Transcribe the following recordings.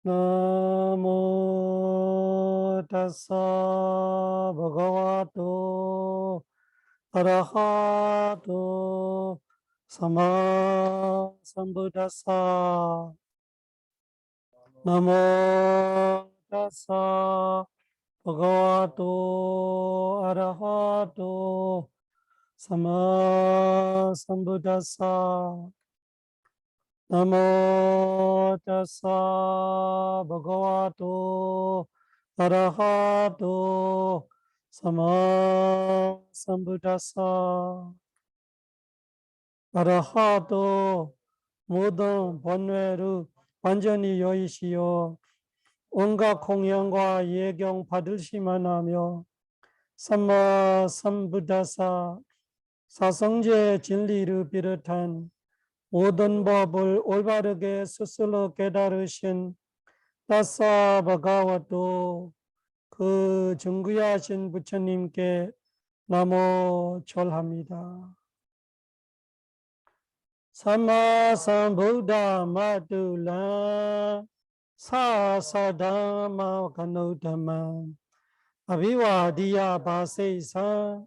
나모 타사 바가와토 아라하토 사마 삼부타사 나모 타사 바가와토 아라하토 사마 삼부타사 나모 타사 바가와토 아라하토 사마 삼부타사 아라하토 모든 번뇌를 완전히 여의시어 온갖 공양과 예경 받으시만 하며 삼마 삼부타사 사성제 진리를 비롯한 모든 법을 올바르게 스스로 깨달으신 타사 바가와토 그 증거하신 부처님께 나모 절합니다. 삼마 삼부다 마둘라 사사다마 가노다마 아비와디야 바세사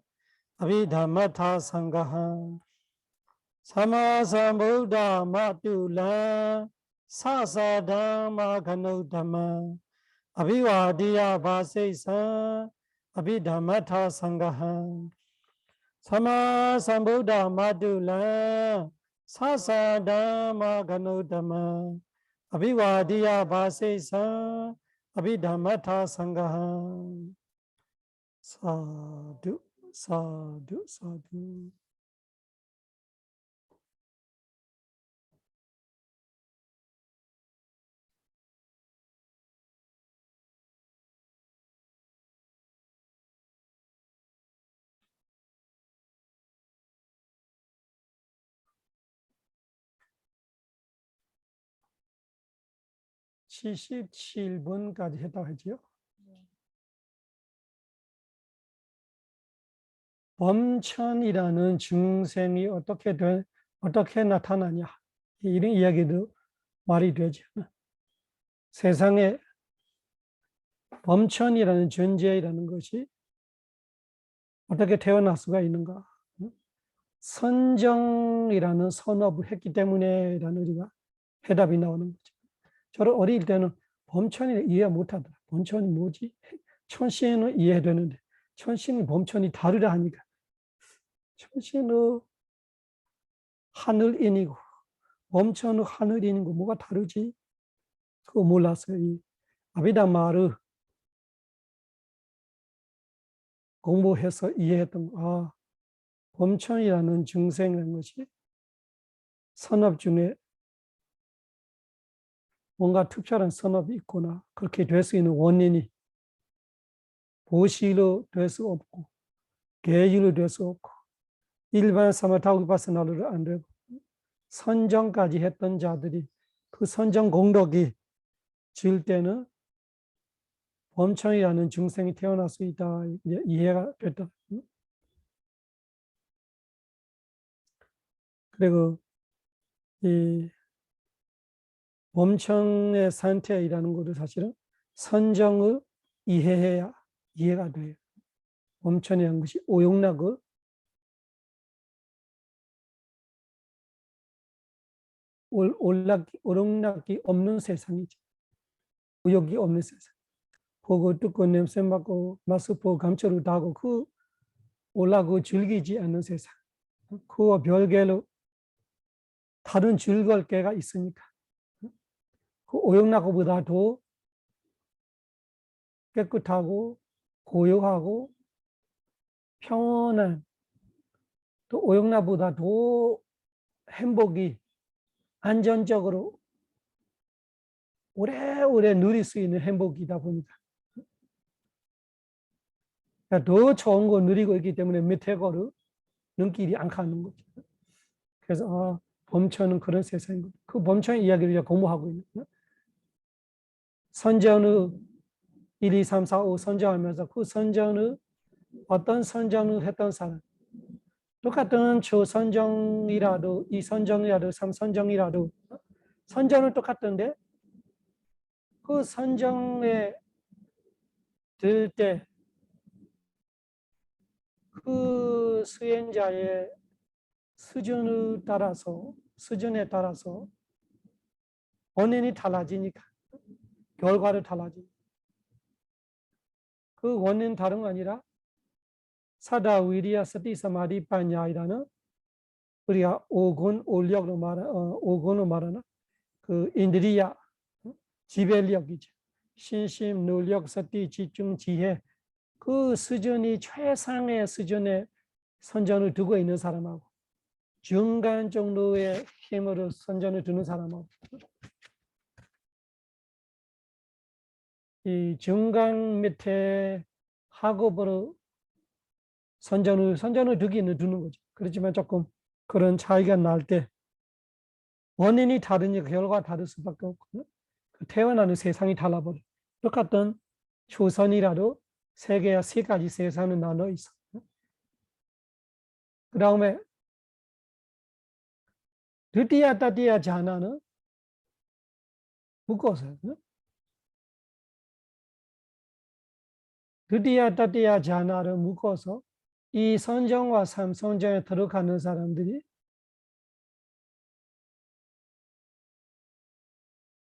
아비담마타 상가하 삼마 삼부다 마둘라 사사다마 가노다마 아비와디야 바세사 아비담마타 상가하 삼마 삼부다 마둘라 사사다마 가노다마 아비와디야 바세사 아비담마타 상가하 사두 사두 사두 77번까지 했다고 했죠. 범천이라는 중생이 어떻게 나타나냐, 이런 이야기도 말이 되죠. 세상에 범천이라는 존재라는 것이 어떻게 태어날 수가 있는가? 선정이라는 선업을 했기 때문에라는 우리가 해답이 나오는 거죠. 저를 어릴 때는 범천이 이해 못하더라. 범천이 뭐지? 천신은 이해되는데 천신이 범천이 다르다 하니까 천신은 하늘인이고 범천은 하늘인이고 뭐가 다르지? 그거 몰랐어요. 이 아비다마를 공부해서 이해했던 거. 아, 범천이라는 중생이라는 것이 선업 중에 뭔가 특별한 선업이 있구나. 그렇게 될 수 있는 원인이 보시로 될 수 없고 계율로 될 수 없고 일반 사마타 위파사나로 안 되고 선정까지 했던 자들이 그 선정 공덕이 질 때는 범천이라는 중생이 태어날 수 있다. 이해가 됐다. 그리고 이 범천의 상태이라는 것도 사실은 선정을 이해해야 이해가 돼요. 범천이라는 것이 오용락을 오용락이 없는 세상이죠. 의욕이 없는 세상. 보고 듣고 냄새 맡고 맛보고 감초를 다고 그 올라고 즐기지 않는 세상. 그와 별개로 다른 즐거울 게가 있으니까 그 오용락보다 더 깨끗하고 고요하고 평온한 또 오용락보다 더 행복이 안전적으로 오래오래 누릴 수 있는 행복이다 보니까 더 좋은 거 누리고 있기 때문에 밑에 거를 눈길이 안 가는 거죠. 그래서 범천은 그런 세상인 거죠. 그 범천 이야기를 공부하고 있는 거예요. 선전의 1, 2, 3, 4, 5 선정하면서 그 선정의 어떤 선정을 했던 사람 똑같은 초선정이라도 2선정이라도 3선정이라도 선정은 똑같은데 그 선정에 들 때 그 수행자의 수준에 따라서 원인이 달라지니까 결과를 달라지. 그 원인 다른 거 아니라 사다 위리야 서티 사마디 파냐이라는 우리가 오건으로 말하는 그 인드리야 지배력이죠. 신심, 노력, 서티, 집중, 지혜 그 수준이 최상의 수준의 선전을 두고 있는 사람하고 중간 정도의 힘으로 선전을 두는 사람하고 이 중간 밑에 학업으로 선전을 두기는 두는 거죠. 그렇지만 조금 그런 차이가 날 때 원인이 다르니까 결과가 다를 수밖에 없고 태어나는 세상이 달라버려. 똑같은 초선이라도 세계와 세 가지 세상을 나눠 있어. 그 다음에 드디야 따디야 자나는 묶어서 드디야 따디야 자나를 묶어서 이 선정과 삼선정에 들어가는 사람들이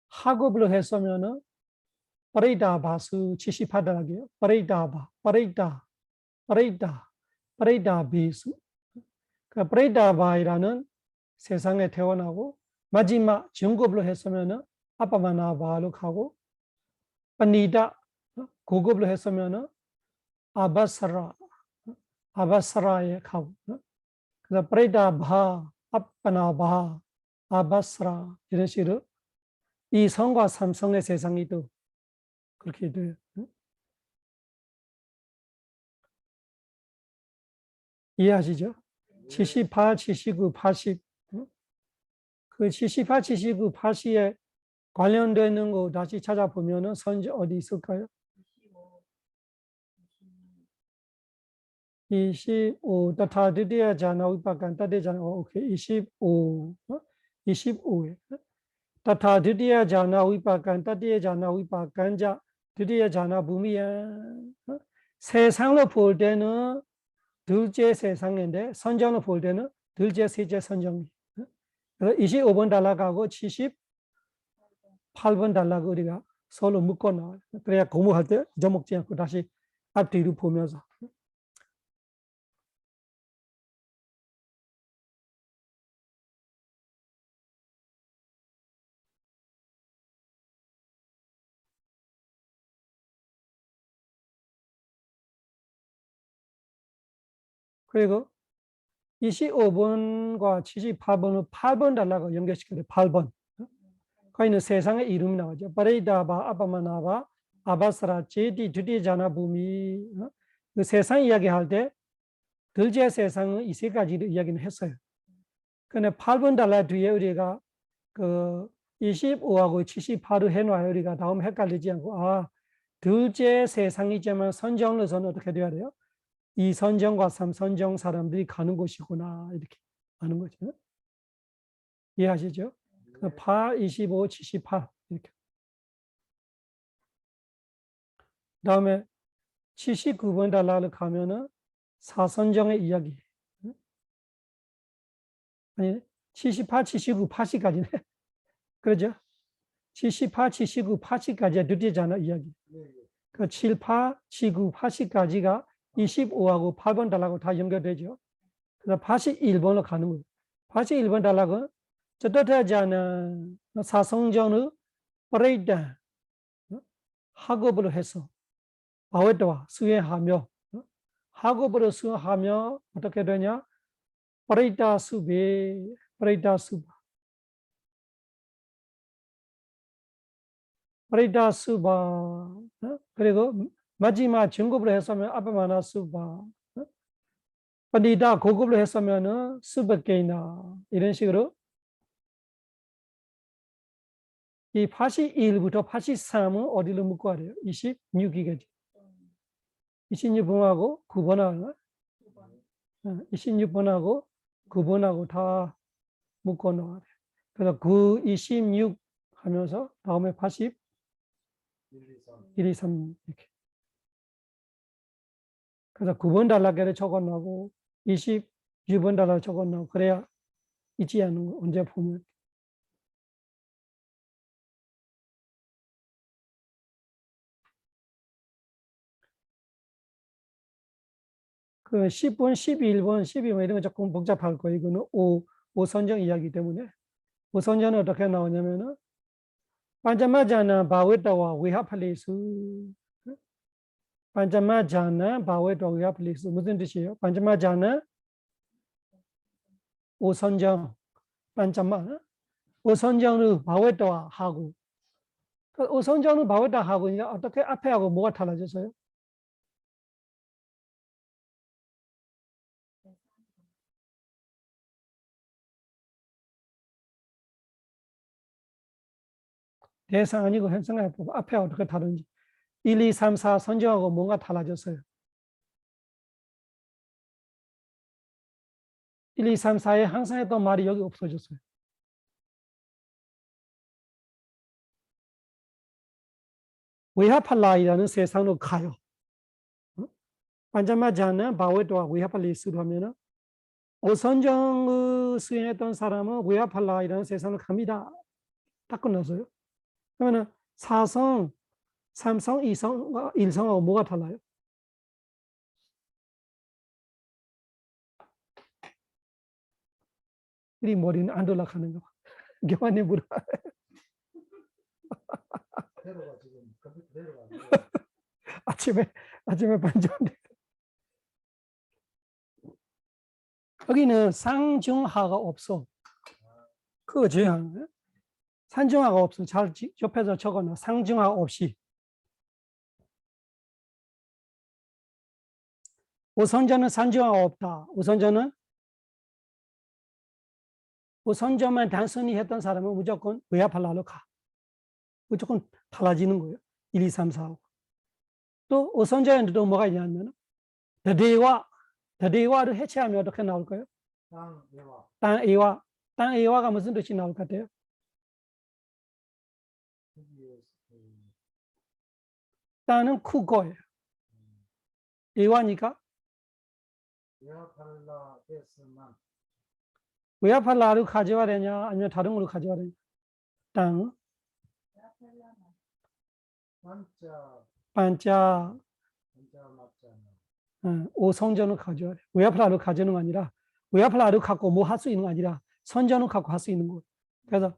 학업을 했으면은 파레이다바수 70하더라고요. 파레이다바이수. 그 파레이다바이라는 세상에 태어나고 마지막 정급을 했으면은 아빠마나바로 가고 파니다 고급을 했으면은 아바사라에 가고 그래서 파레이다바 아빠나바 아바사라 이런 식으로 이 성과 삼성의 세상이 또 그렇게 돼요. 이해하시죠? 78, 79, 80. 그 78, 79, 80에 관련되는 거 다시 찾아보면은 선지 어디 있을까요? 25, 다타드디야 자나 위파간 따대자나 오케이 25, 25에 다타드디야 자나 위파간 따대야 자나 위파간자 드디야 자나 부미야 세상으로 볼 때는 둘째 세상인데 선정을 볼 때는 둘째 셋째 선정. 그래서 25번 달라가고 78번 달라고 우리가 서로 묶어 나와요. 그래야 공부할 때 잊어먹지 않고 다시 앞뒤로 보면서. 그리고 25번과 78번은 8번 달라고 연결시켜요. 8번. 거기는 세상의 이름이 나오죠. 바레이다바, 아바마나바, 아바스라, 제디, 드디자나 부미. 그 세상 이야기할 때 들제 세상은 이 세 가지를 이야기는 했어요. 근데 8번 달라 뒤에 우리가 그 25하고 78을 해놔요. 우리가 다음 헷갈리지 않고 둘째 세상이지만 선정으로서는 어떻게 돼야 돼요? 2선정과 3선정 사람들이 가는 곳이구나 이렇게 아는 거죠. 이해하시죠? 8, 25, 78 이렇게. 다음에 79번 달라를 가면은 4선정의 이야기. 아니 78, 79, 80까지네. 그러죠? 78, 79, 80까지가 늦지잖아 이야기. 그 7, 8, 79, 80까지가 25하고 8번 달라고 다 연결되죠. 그래서 81번으로 가는 거예요. 81번 달라고 저도하지않은 사성전의 브레이크다운 학업으로 해서 바웨트와 수행하며 학업으로 수행하며 어떻게 되냐? 브레이크다 수배, 브레이크다 수바. 브레이크다 수바. 그리고 마지막 정급으로 했으면 아빠마나 수바. 근데 고급으로 했으면은 수백개나 이런 식으로 이 81부터 83은 어디로 묶어야 돼요? 26이겠죠. 26번하고 9번하고 26번하고 9번하고 다 묶어 놓아야 돼요. 그래서 9, 26 하면서 다음에 80, 1, 2, 3 이렇게. 그래서 9번 단락계를 적어놓고 26번 단락 적어놓고 그래야 잊지 않는 거 언제 보면. 그 10번, 11번, 12번 이런 거 조금 복잡할 거예요. 이거는 오선정 이야기 때문에. 오선정은 어떻게 나오냐면은 반자마자나 바웨타와 위하팔리수. 반자마자나 바웨타와 위하팔리수 무슨 뜻이에요? 반자마자나 오선정, 반자마 오선정은 바웨타와 하고 오선정은 바웨타 하고 이제 어떻게 앞에 하고 뭐가 달라졌어요? 대상 아니고 현상을 앞에 어떻게 다른지. 1, 2, 3, 4 선정하고 뭔가 달라졌어요. 1, 2, 3, 4에 항상 했던 말이 여기 없어졌어요. 위하팔라이라는 세상으로 가요. 반자마자는 바웨도와 위하팔리스로 하면은 오선정을 수행했던 사람은 위하팔라이라는 세상으로 갑니다. 딱 끝났어요. 그러면은 4성, 3성, 2성, 1성하고 뭐가 달라요? 우리 머리는 안 돌아가는 거 봐. 교환이 물어. 아침에 반전. 여기는 상중하가 없어. 그거 제한. 상중하가 없어. 잘 옆에서 적어놔. 상중하 없이. 오선전은 상중하가 없다. 오선전만 단순히 했던 사람은 무조건 위아팔라로 가. 무조건 달라지는 거예요. 1, 2, 3, 4. 또 오선전에는 또 뭐가 있냐면 더대와를 해체하면 어떻게 나올까요? 땅에와. 땅에와가 무슨 뜻이 나올 것 같아요? 땅은 크고예요. 에와니까 위아팔라로 가져와야 되냐 아니면 다른 걸로 가져와야 되냐? 땅 반자 오성전을 가져와야 돼. 위아팔라로 가져오는 거 아니라 위아팔라로 갖고 뭐 할 수 있는 거 아니라 선전을 갖고 할 수 있는 거예요. 그래서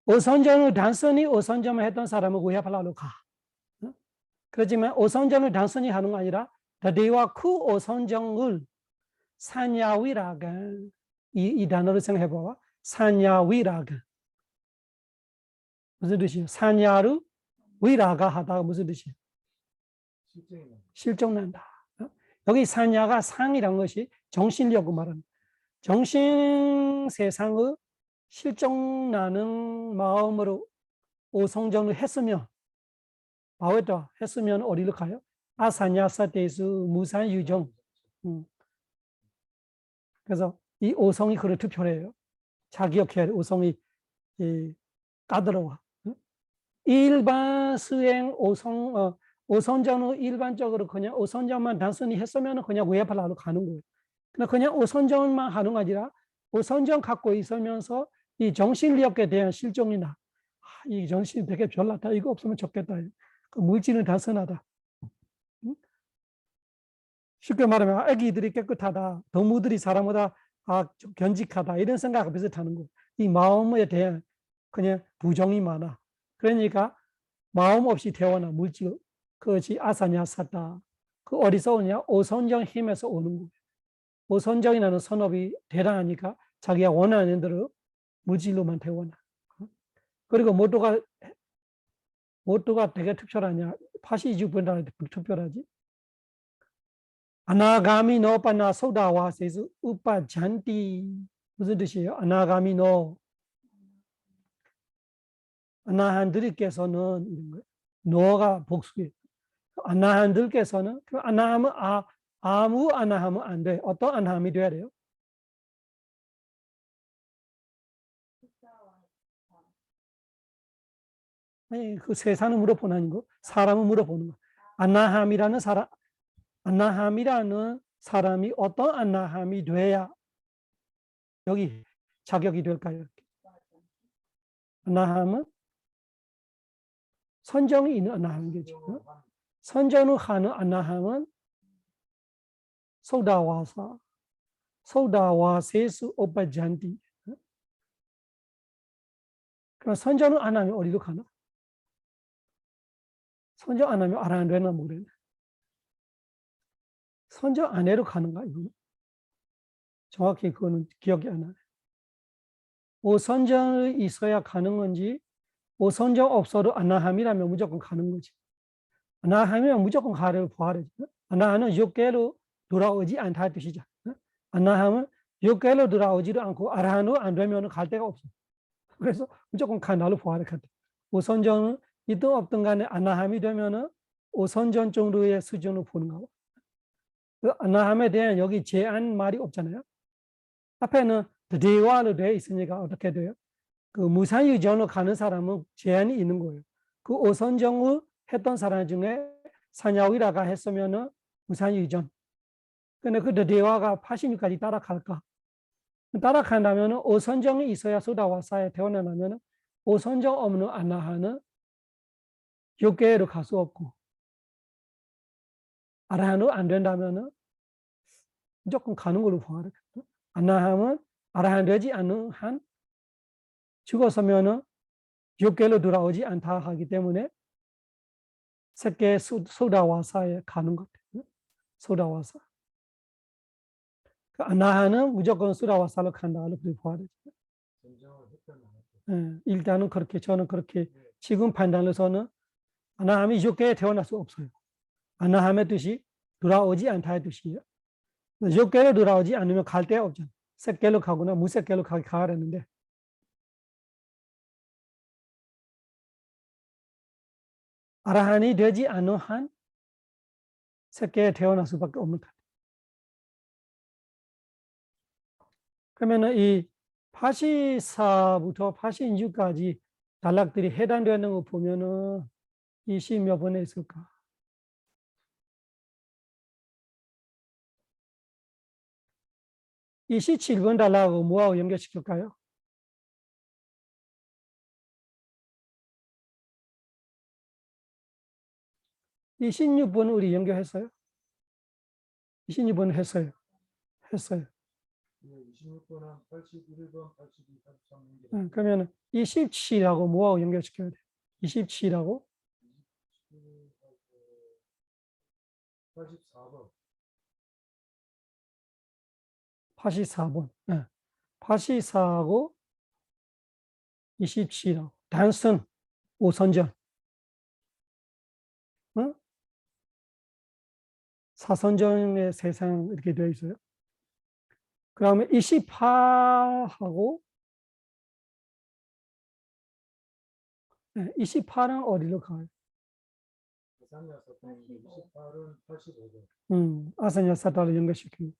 오선전을 단순히 오선전만 했던 사람은 위아팔라로 가. 그렇지만 오선전을 단순히 하는 거 아니라 더대와 그 오선정을 산야위라가 이 단어를 생각해 봐봐. 산야위라가 무슨 뜻이에요? 산야루 위라가 하다가 무슨 뜻이에요? 실종난다. 여기 산야가 상이란 것이 정신력을 말하는 정신 세상의 실종나는 마음으로 오성정을 했으면 바웨다 했으면 어디로 가요? 아사냐사테수 무산유정. 그래서 이 오성이 그를 투표해요. 자기역해 오성이 까다로워. 일반 수행 오선전은 일반적으로 그냥 오선전만 단순히 했으면 그냥 위아팔라로 가는 거예요. 그냥 오선전만 하는 거 아니라 오선전 갖고 있으면서 이 정신력에 대한 실종이나 이 정신이 되게 별났다. 이거 없으면 좋겠다. 그 물질은 단순하다. 쉽게 말하면 아기들이 깨끗하다. 동무들이 사람보다 좀 견직하다. 이런 생각과 비슷하는 거예요. 이 마음에 대한 그냥 부정이 많아. 그러니까 마음 없이 태어나 물질 그것이 아사냐사다. 그 어디서 오냐? 오선정 힘에서 오는 거예요. 오선정이라는 선업이 대단하니까 자기가 원하는 대로 물질로만 태어나. 그리고 모토가 되게 특별하냐? 82분한테 특별하지. 아나가미노 파나 소다와세수 우파잔티 무슨 뜻이에요? 아나가미노 아나한들께서는 이런 거예요. 노가 복수예요. 아나한들께서는 그 아나하면 아무 아나하면 안 돼. 어떤 아나함이 돼야 돼요? 아니 그 세상을 물어보는 아니고 사람을 물어보는 거. 아나함이라는 사람이 어떤 아나함이 돼야 여기 자격이 될까요? 아나함은 선정이 있는 아나함이죠. 선정을 하는 아나함은 소다와세수 오빠잔디. 그럼 선정을 안 하면 어디로 가나? 선정 안 하면 알아 안 되나 모르겠네. 선정 안해로 가는가 이거는? 정확히 그거는 기억이 안 나네. 오선정이 있어야 가는 건지 오선정 없어도 아나함이라면 무조건 가는 거지. 아나함이면 무조건 가를 부활하지. 아나함은 6개로 돌아오지 않다 뜻이죠. 아나함은 6개로 돌아오지도 않고 아라한으로 안 되면 갈 데가 없어. 그래서 무조건 간다로 부활을 갔다. 오선정은 있든 없든 간에 아나함이 되면은 오선전 정도의 수준으로 보는 거고. 그 아나함에 대한 여기 제한 말이 없잖아요. 앞에는 대화로 되어 있으니까 어떻게 돼요? 그 무산유전으로 가는 사람은 제한이 있는 거예요. 그 오선정을 했던 사람 중에 사냐위라가 했으면은 무산유전. 근데 그 대화가 86까지 따라갈까? 따라간다면 오선정이 있어야 소다와사에 태어나면 오선정 없는 아나하는 6개로 갈 수 없고 아라한으로 안 된다면 무조건 가는 걸로 봐야 아나함은 아라한 되지 않는 한 죽었으면 6개로 돌아오지 않다 하기 때문에 새끼 소다와사에 가는 것 같아요. 소다와사. 그 아나하는 무조건 소다와사로 간다고 봐야 되죠. 일단은 그렇게 저는 그렇게 지금 판단으로서는 아나함이 6개에 태어날 수 없어요. 아나함의 뜻이 돌아오지 않다의 뜻이에요. 6개로 돌아오지 않으면 갈 데가 없잖아요. 새끼로 가거나 무새끼로 가야 되는데 아라한이 되지 않은 한 새끼에 태어날 수밖에 없는 것 같아요. 그러면 이 84부터 86까지 단락들이 해당되는 거 보면은 20몇 번에 있을까? 27번 단락하고 뭐하고 연결시킬까요? 26번 우리 연결했어요? 26번 했어요. 했어요. 26번은 81번, 82, 83. 그러면 27하고 뭐하고 연결시켜야 돼? 27하고 84번. 84번. 84하고 27하고 단순 오선전. 사선전의 세상 이렇게 되어 있어요. 그 다음에 28하고 28은 어디로 가요? 아사냐 사탄 28은 85번. 아사냐 사탄을 연결시키고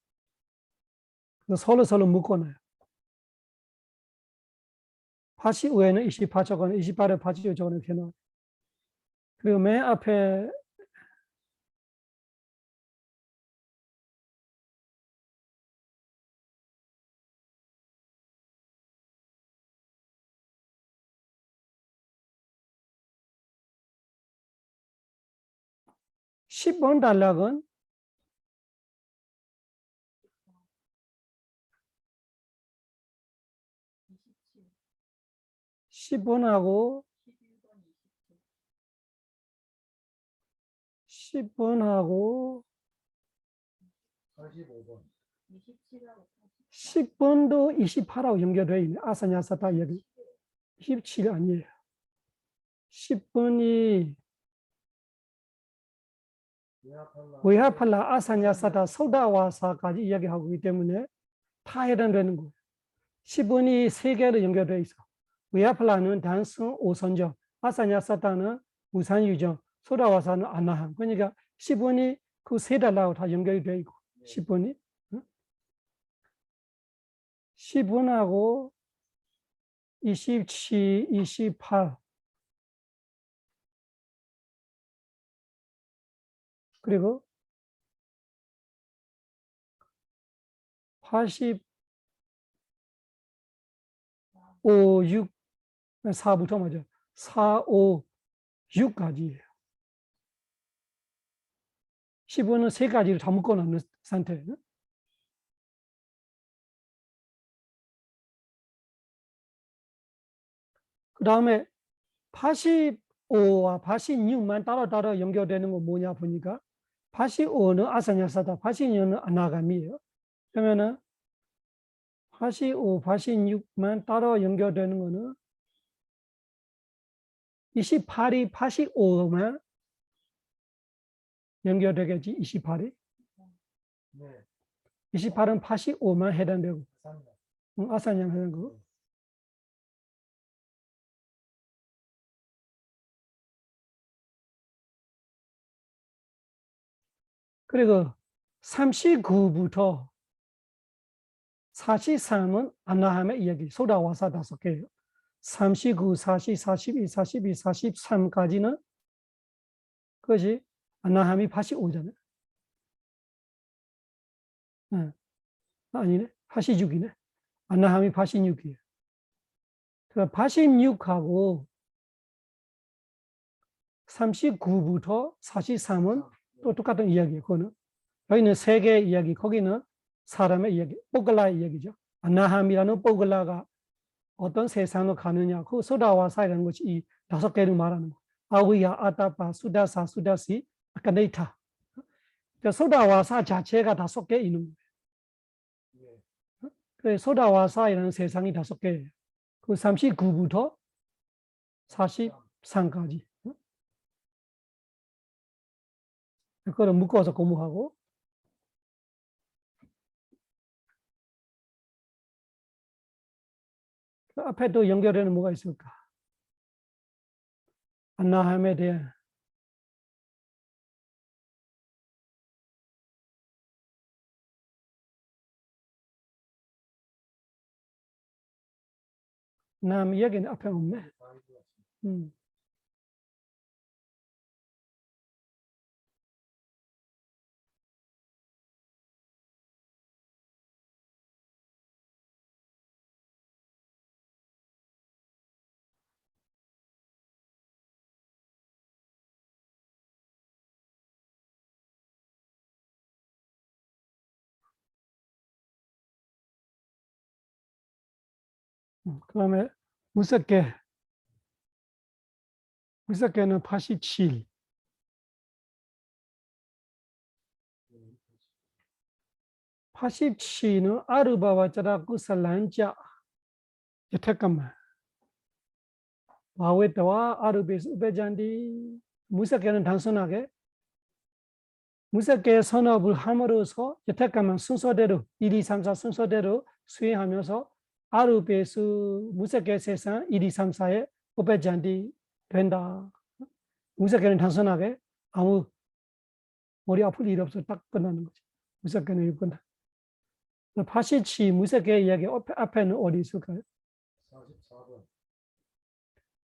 서로 묶어놔요. 85에는 28 적어놔, 28에 85 적어놔 이렇게 나와요. 그리고 맨 앞에 10번 단락은 10번하고 10번하고 85번. 10번도 28하고 연결되어 있네. 아사냐 사탄 여기 27이 아니에요. 10번이 외하팔라 아사냐 사탄 소다와사까지 이야기하고 있기 때문에 다 해당되는 거예요. 10번이 3개로 연결되어 있어. 외하팔라는 단순 오선정, 아사냐 사탄은 무산유정, 소다와사는 아나함. 그러니까 10번이 그 세 달라고 다 연결이 되어 있고 10번이 10번하고 27, 28 그리고 85, 6, 4부터 맞아. 4, 5, 6까지예요. 15는 세 가지를 다 묶어놓는 상태예요. 그 다음에 85와 86만 따로따로 연결되는 건 뭐냐 보니까 85는 아사냐사다, 86은 아나감이에요. 그러면은 85, 86만 따로 연결되는 거는 28이 85만 연결되겠지, 28이. 네. 28은 85만 해당되고, 아산냐. 아사냥 하는 거. 그리고 39부터 43은 아나함의 이야기, 소다와사 5개예요. 39, 40, 41, 42, 43까지는 그것이 아나함이 85잖아요. 아니네, 86이네. 아나함이 86이에요. 그러니까 86하고 39부터 43은 또 똑같은 이야기예요. 그거는 여기는 세계의 이야기, 거기는 사람의 이야기, 뽀글라의 이야기죠. 아나함이라는 뽀글라가 어떤 세상으로 가느냐, 그 소다와사라는 것이 이 5개를 말하는 거. 아위야, 아타파, 수다사, 수다시, 아카네이타. 소다와사 자체가 5개 있는 거예요. 그래서 소다와사라는 세상이 5개예요. 그 39부터 43까지. 그거를 묶어서 공부하고, 그 앞에 또 연결되는 뭐가 있을까? 아나함에 대한 남 이야기는 앞에 없네. 그다음에 무섭게, 무섭게는 87. 87는 아르바와 자라쿠살란자. 잠깐만. 바웨트와 아르베스 우베잔디. 무섭게는 단순하게 무섭게 선업을 함으로써 여태까만 순서대로 1, 2, 3, 4 순서대로 수행하면서 아르베스 무섭게 세상 1, 2, 3, 4에 우베잔디 된다. 무섭게는 단순하게 아무 머리 아플 일 없어 딱 끝나는 거지. 무섭게는 이건다. 87 무섭게 이야기 앞에는 어디 있을까요? 44번.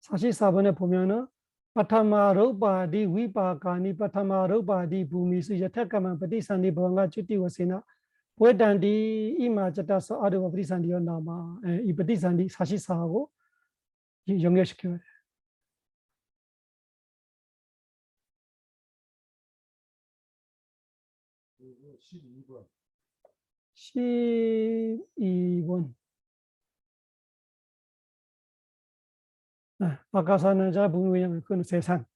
44번에 보면은 파타마로바디 위바가니 파타마로바디 부미수 여태까만ปฏิสนธิ 버가 주티와세나 보단디 이마자다서 아르바ปฏิสนธิ요 나마 이ปฏิสนธิ 44하고 연결시켜야 돼. 12번. 12번. 아까사는 자 분명히 그건 세상.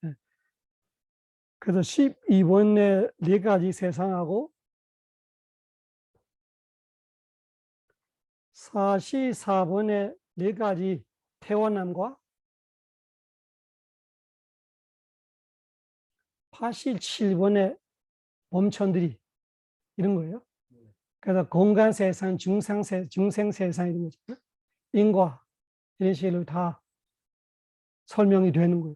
그래서 12번에 4가지 세상하고 44번에 4가지 태어남과 87번에 범천들이 이런 거예요. 그래서 공간 세상, 중생 세상 이런 거죠. 인과 이런 식으로 다 설명이 되는 거예요.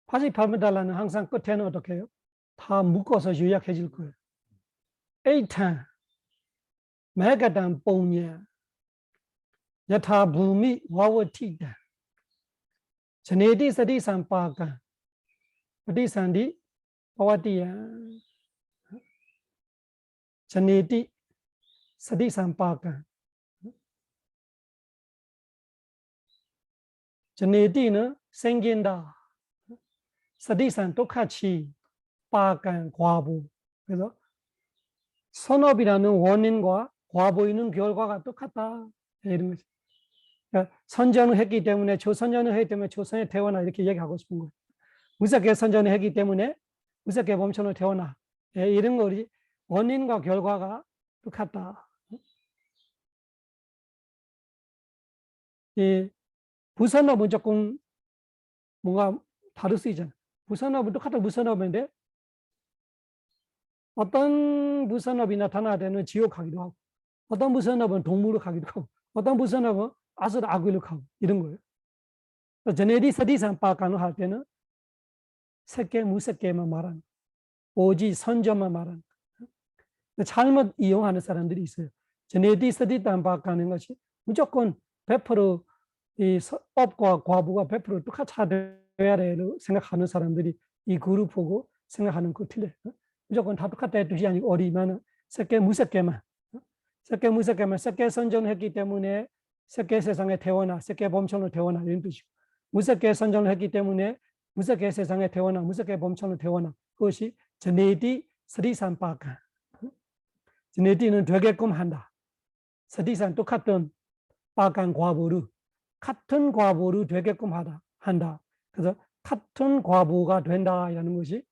88달러는 항상 끝에는 어떻게 해요? 다 묶어서 요약해 줄 거예요. 에이탄, 메가단 뽕냐, 여타 부미 와워티다 전에디 서디산 빠가 어디산디 와와티야 전에디 서디산 빠가 전에디는 생긴다 서디산 똑같이 빠간 과부 그래서 선업이라는 원인과 과보이는 결과가 똑같다 이런 거죠. 그러니까 선전을 했기 때문에 조선전을 했기 때문에 조선에 태어나 이렇게 얘기하고 싶은 거예요. 무섭게 선전을 했기 때문에 무섭게 범천을 태어나 이런 거 우리 원인과 결과가 똑같다. 이 부선업은 조금 뭔가 다를 수 있잖아. 부선업은 똑같은 부선업인데 어떤 부선업이 나타나야 되는 지옥 가기도 하고 어떤 부선업은 동물로 가기도 하고 어떤 부선업은 아주 악귀로 가고 이런 거예요. 전에디 서디산 빠간을 할 때는 색계 무색계만 말하는 오직 선점만 말하는 잘못 이용하는 사람들이 있어요. 전에디 서디산 빠가는 것이 무조건 100% 이 업과 과부가 100% 똑같이 돼야 되는 생각하는 사람들이 이 그룹 보고 생각하는 거 틀려요. 무조건 다 똑같다 뜻이 아니고 어리면 색계 무색계만 색계 무색계만 색계 선전했기 때문에 색계 세상에 태어나 색계 범천을 태어나 이런 뜻이고 무색계 선전을 했기 때문에 무색계 세상에 태어나 무색계 범천을 태어나 그것이 전에디 서디산 빠가 전에디는 되게끔 한다. 서디산 똑같은 빠간 과부를 같은 과부를 되게끔 한다. 그래서 같은 과부가 된다라는 것이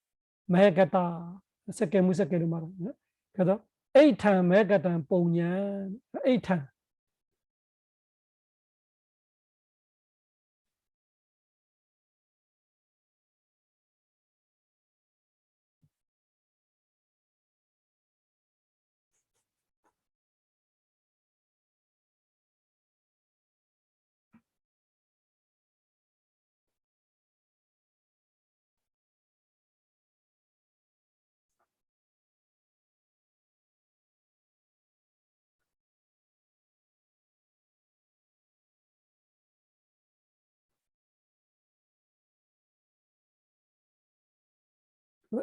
매겠다. 색계 무색계를 말하는. 그래서 에이탄 매겠다 뽕년 에이탄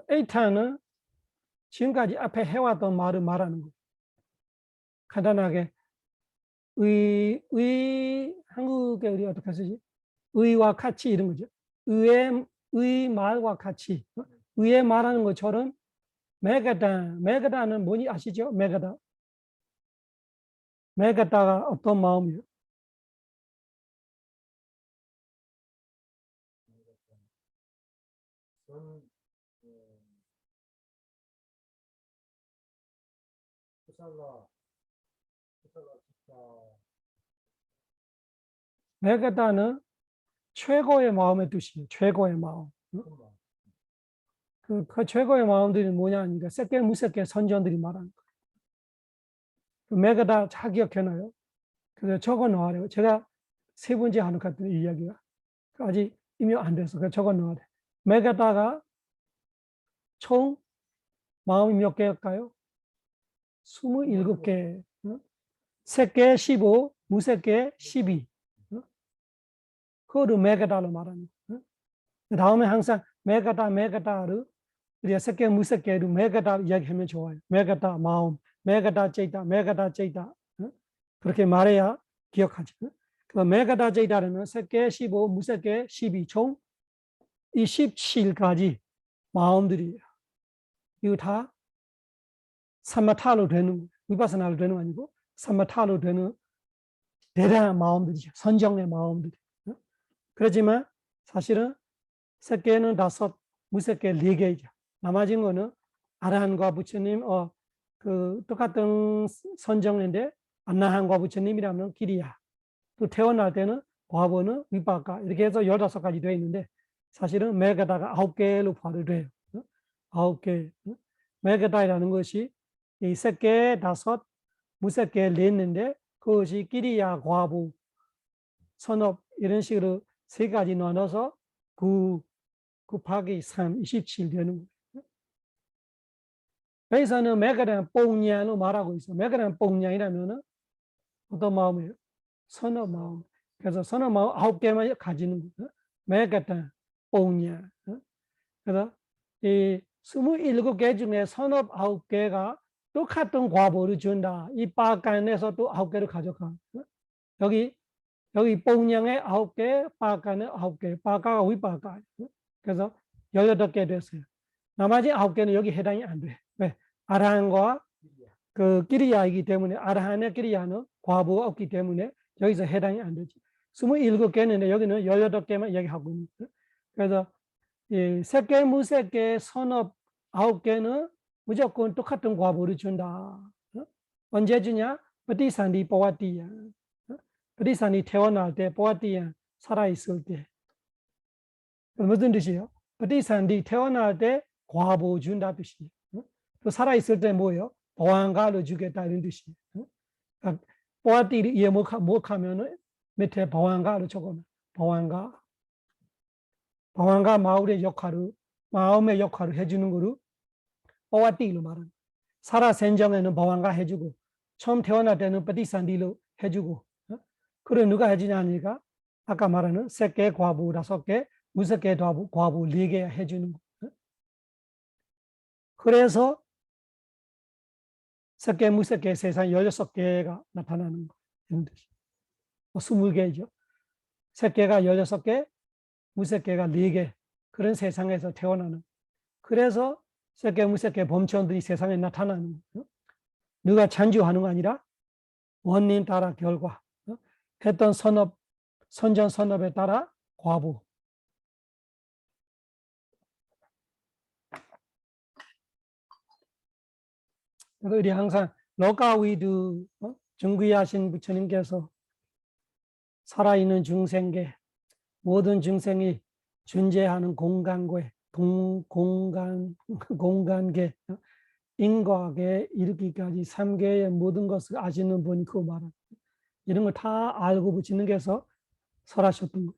에이탄은 지금까지 앞에 해왔던 말을 말하는 거예요. 간단하게 한국에 우리 어떻게 쓰지? 의와 같이 이런 거죠. 의 말과 같이 의의 말하는 것처럼 메가다는 뭐니 아시죠? 메가다가 어떤 마음이에요? 전 부살라 진짜 메가다는 최고의 마음의 뜻이에요. 최고의 마음. 큰다. 그 최고의 마음들이 뭐냐 하니까 새끼 무새끼 선전들이 말하는 거예요. 그 메가다 잘 기억해놔요. 그래서 적어 놓으래요. 제가 세 번째 하는 것 같은 이야기가 아직 임명 안 돼서 그 적어 놓으래. 메가다가 총 마음이 몇 개일까요? 27개. 새끼 15, 무새끼 12. 그거를 메가다로 말하는 거예요. 그 다음에 항상 메가다를 우리가 새끼 무새끼를 메가다 이야기하면 좋아요. 메가다 마음, 메가다 제이다, 메가다 제이다. 그렇게 말해야 기억하죠. 그 메가다 제이다라면 새끼 15, 무새끼 12, 총 27가지 마음들이에요. 이거 다 사마타로 되는 거예요. 위파사나로 되는 거 아니고 사마타로 되는 대단한 마음들이죠. 선정의 마음들이. 그렇지만 사실은 새끼는 5, 무새끼 4개이죠. 나머진 거는 아라한과 부처님, 그 똑같은 선정인데 안나한과 부처님이라면 길이야. 또 태어날 때는 과거는 위파가 이렇게 해서 15가지 되어 있는데 사실은 메가다가 9개로 발효돼요. 9개. 메가다라는 것이 이 새끼 5, 무새끼 4인데 그것이 끼리야, 과부, 선업 이런 식으로 3가지 나눠서 9 곱하기 3, 27 되는 거예요. 여기서는 메가다는 뽕냥으로 말하고 있어. 메가다는 뽕냥이라면 어떤 마음이에요? 선업 마음. 그래서 선업 마음 9개만 가지는 거예요. 매가다 옹냐. 그래서 이 27개 중에 선업 9개가 똑같은 과보를 준다. 이 빠간에서 또 9개를 가져가. 여기 뽕냥에 9개, 빠간에 9개. 빠가가 윗빠가. 그래서 18개 됐어요. 나머지 9개는 여기 해당이 안 돼. 왜? 아라한과 그 끼리야이기 때문에 아라한의 끼리야는 과보가 없기 때문에 여기서 해당이 안 되지. 27개는 여기는 18개만 얘기하고 있는 거예요. 그래서 이 색개, 무색개, 선업 9개는 무조건 똑같은 과보를 준다. 언제 주냐?ปฏิสันธิ ปวัตติ야.ปฏิสันธิ 태어날 때,ปวัตติ야 살아있을 때. 무슨 뜻이에요?ปฏิสันธิ 태어날 때 과보 준다 뜻이에요. 또 살아있을 때 뭐예요? 보안가를 주겠다 이런 뜻이에요. 그러니까ปวัตติ를 이해 못하면은 밑에 보안가를 적어놔. 보안가. 보안가 마음의 역할을 해주는 거를ปวัตติ로 말하는. 살아생전에는 보안가 해주고 처음 태어날 때는ปฏิสันธิ로 해주고. 그래 누가 해주냐 하니까 아까 말하는 색개 과부 5개, 무색개 과부 4개 해주는 거. 그래서 색개, 무색개 세상 16개가 나타나는 거. 이런 뜻이. 20개죠. 색개가 16개, 무색개가 4개. 그런 세상에서 태어나는. 그래서 색개, 무색개 범천들이 세상에 나타나는 거예요. 누가 찬주하는 거 아니라 원인 따라 결과. 했던 선업, 선전 선업에 따라 과부. 그래서 우리 항상 로가위드 정귀하신 부처님께서 살아있는 중생계, 모든 중생이 존재하는 공간계, 공간계, 인과계 이르기까지 3계의 모든 것을 아시는 분이 그 말은 이런 걸 다 알고 부처님께서 설하셨던 거예요.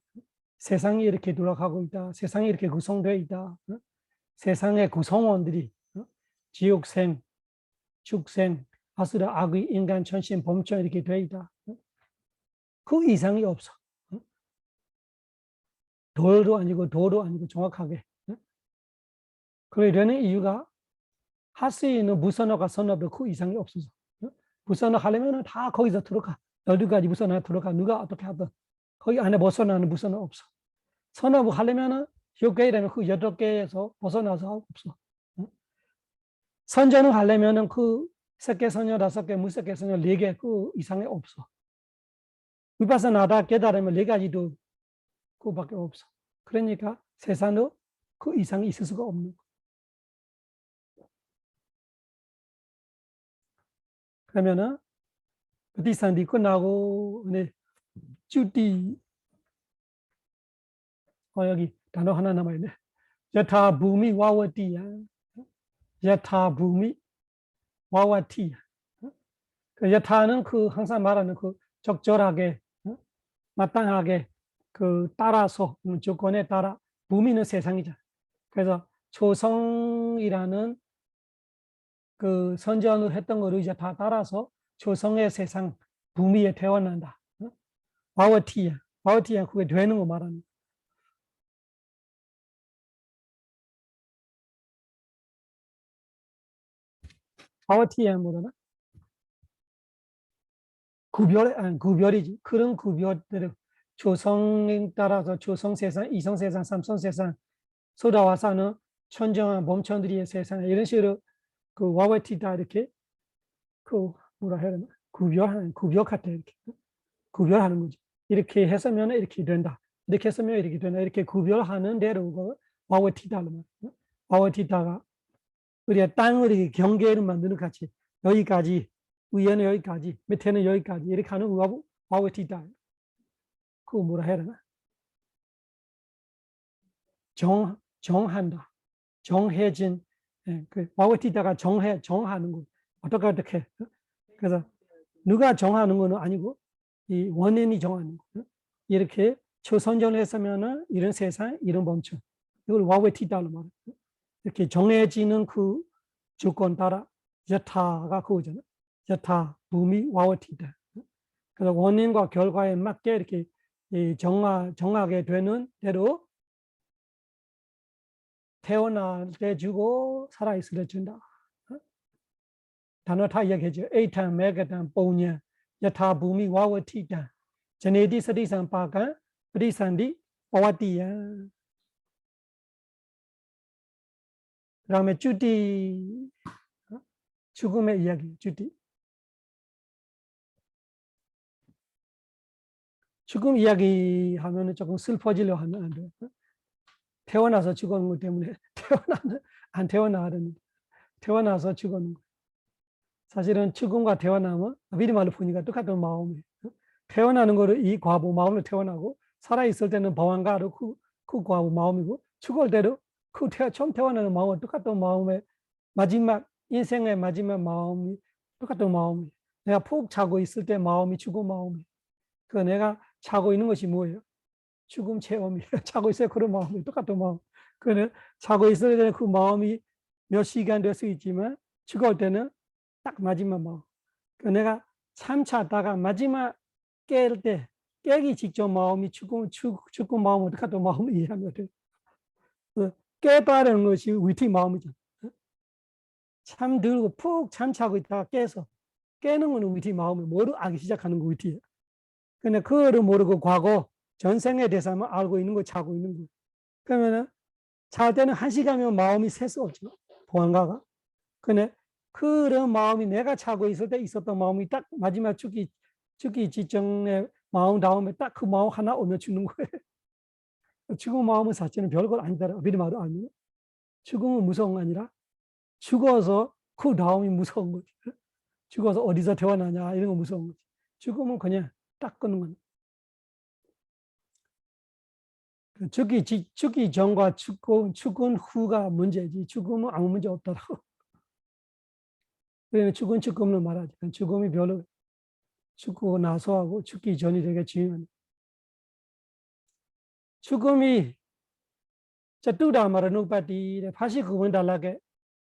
세상이 이렇게 돌아가고 있다. 세상이 이렇게 구성되어 있다. 세상의 구성원들이 지옥생, 축생, 아수라, 악의, 인간, 천신, 범천 이렇게 되어 있다. 그 이상이 없어. 돌도 아니고 도도 아니고 정확하게. 그러려는 이유가 할 수 있는 무선어가 선업도 그 이상이 없어서. 무선어 하려면 다 거기서 들어가. 12가지 무선어 들어가. 누가 어떻게 하든. 거기 안에 벗어나는 무선어 없어. 선업을 하려면 6개라면 그 8개에서 벗어나서 없어. 선전을 하려면 그 색개 선녀 5개, 무색개 선녀 4개 그 이상이 없어. 위파사나다 깨달으면 4가지도 그밖에 없어. 그러니까 세상도 그 이상이 있을 수가 없는 거. 그러면은ปฏิสันธิ 끝나고 쭈띠 여기 단어 하나 남아있네. 여타 부미 와와티야. 여타 부미 와와티야. 그 여타는 그 항상 말하는 그 적절하게 마땅하게 그 따라서 조건에 따라 부미는 세상이잖아. 그래서 초성이라는 그 선전을 했던 거를 이제 다 따라서 초성의 세상 부미에 태어난다. 와와티야. 와와티야 그게 되는 거 말하는 거야. 와와티야 뭐라나? 구별이지. 그런 구별들을 조성에 따라서 조성 세상, 이성 세상, 삼성 세상, 소다와사는 천정한 몸천들의 세상 이런 식으로 그 와와티다 이렇게 그 뭐라 해야 되나? 구별 같아 이렇게 구별하는 거지. 이렇게 했으면 이렇게 된다. 이렇게 했으면 이렇게 된다. 이렇게 구별하는 대로 와와티다로 말이야. 와와티다가 우리가 땅을 이렇게 경계를 만드는 같이 여기까지 위에는 여기까지 밑에는 여기까지 이렇게 하는 와와티다. 그거 뭐라 해야 되나? 정한다. 정해진 그 와와티다가 정하는 거 어떻게 그래서 누가 정하는 거는 아니고 이 원인이 정하는 거. 이렇게 초선전을 했으면은 이런 세상 이런 범천 이걸 와와티다로 말해. 이렇게 정해지는 그 조건 따라 여타가 그거잖아. 여타 부미 와와티다. 그래서 원인과 결과에 맞게 이렇게 정하게 되는 대로 태어날 때 주고 살아있을 때 준다. 단어 다 이야기하죠. 에이탄, 메가탄, 뽕냐, 야타, 부미, 와와티탄, 제네디, 서디산, 파간, 프리산디, 와와티야. 그 다음에 주디, 죽음의 이야기, 주디. 죽음 이야기 하면은 조금 슬퍼지려 하면 안 돼요. 태어나서 죽었는 것 때문에 안 태어나는 태어나서 죽었는 거. 사실은 죽음과 태어나면 미리 말로 보니까 똑같은 마음이에요. 태어나는 거를 이 과부 마음으로 태어나고 살아있을 때는 방황가로 그 과부 마음이고 죽을 때도 처음 태어나는 마음은 똑같은 마음의 마지막 인생의 마지막 마음이 똑같은 마음이에요. 내가 푹 자고 있을 때 마음이 죽은 마음이에요. 그 내가 자고 있는 것이 뭐예요? 죽음 체험이에요. 자고 있어요. 그런 마음이 똑같은 마음. 그는 자고 있을 때는 그 마음이 몇 시간 될 수 있지만 죽을 때는 딱 마지막 마음. 그 내가 참 자다가 마지막 깰 때 깨기 직전 마음이 죽은 마음은 똑같은 마음을 이해하면 돼요. 깨달은 것이 위티 마음이죠. 참 들고 푹 잠자고 있다가 깨서 깨는 거는 위티 마음을 모르고 알기 시작하는 거 위티예요. 근데 그거를 모르고 과거 전생에 대해서만 알고 있는 거 자고 있는 거. 그러면은 잘 때는 1시간이면 마음이 셀 수 없죠. 보안가가. 근데 그런 마음이 내가 자고 있을 때 있었던 마음이 딱 마지막 죽기 직전에 마음 다음에 딱 그 마음 하나 오면 죽는 거예요. 죽은 마음은 사실은 별것 아니더라. 미리 말도 아니에요. 죽음은 무서운 거 아니라 죽어서 그 다음이 무서운 거지. 죽어서 어디서 태어나냐 이런 거 무서운 거지. 죽음은 그냥 딱 끊는 거예요. 죽기 전과 죽은 후가 문제지 죽음은 아무 문제 없더라고. 그러면 죽음을 말하지. 죽음이 별로 죽고 나서하고 죽기 전이 되게 중요한. 죽음이 뚜다 말하는 바디 다시 그분 달라게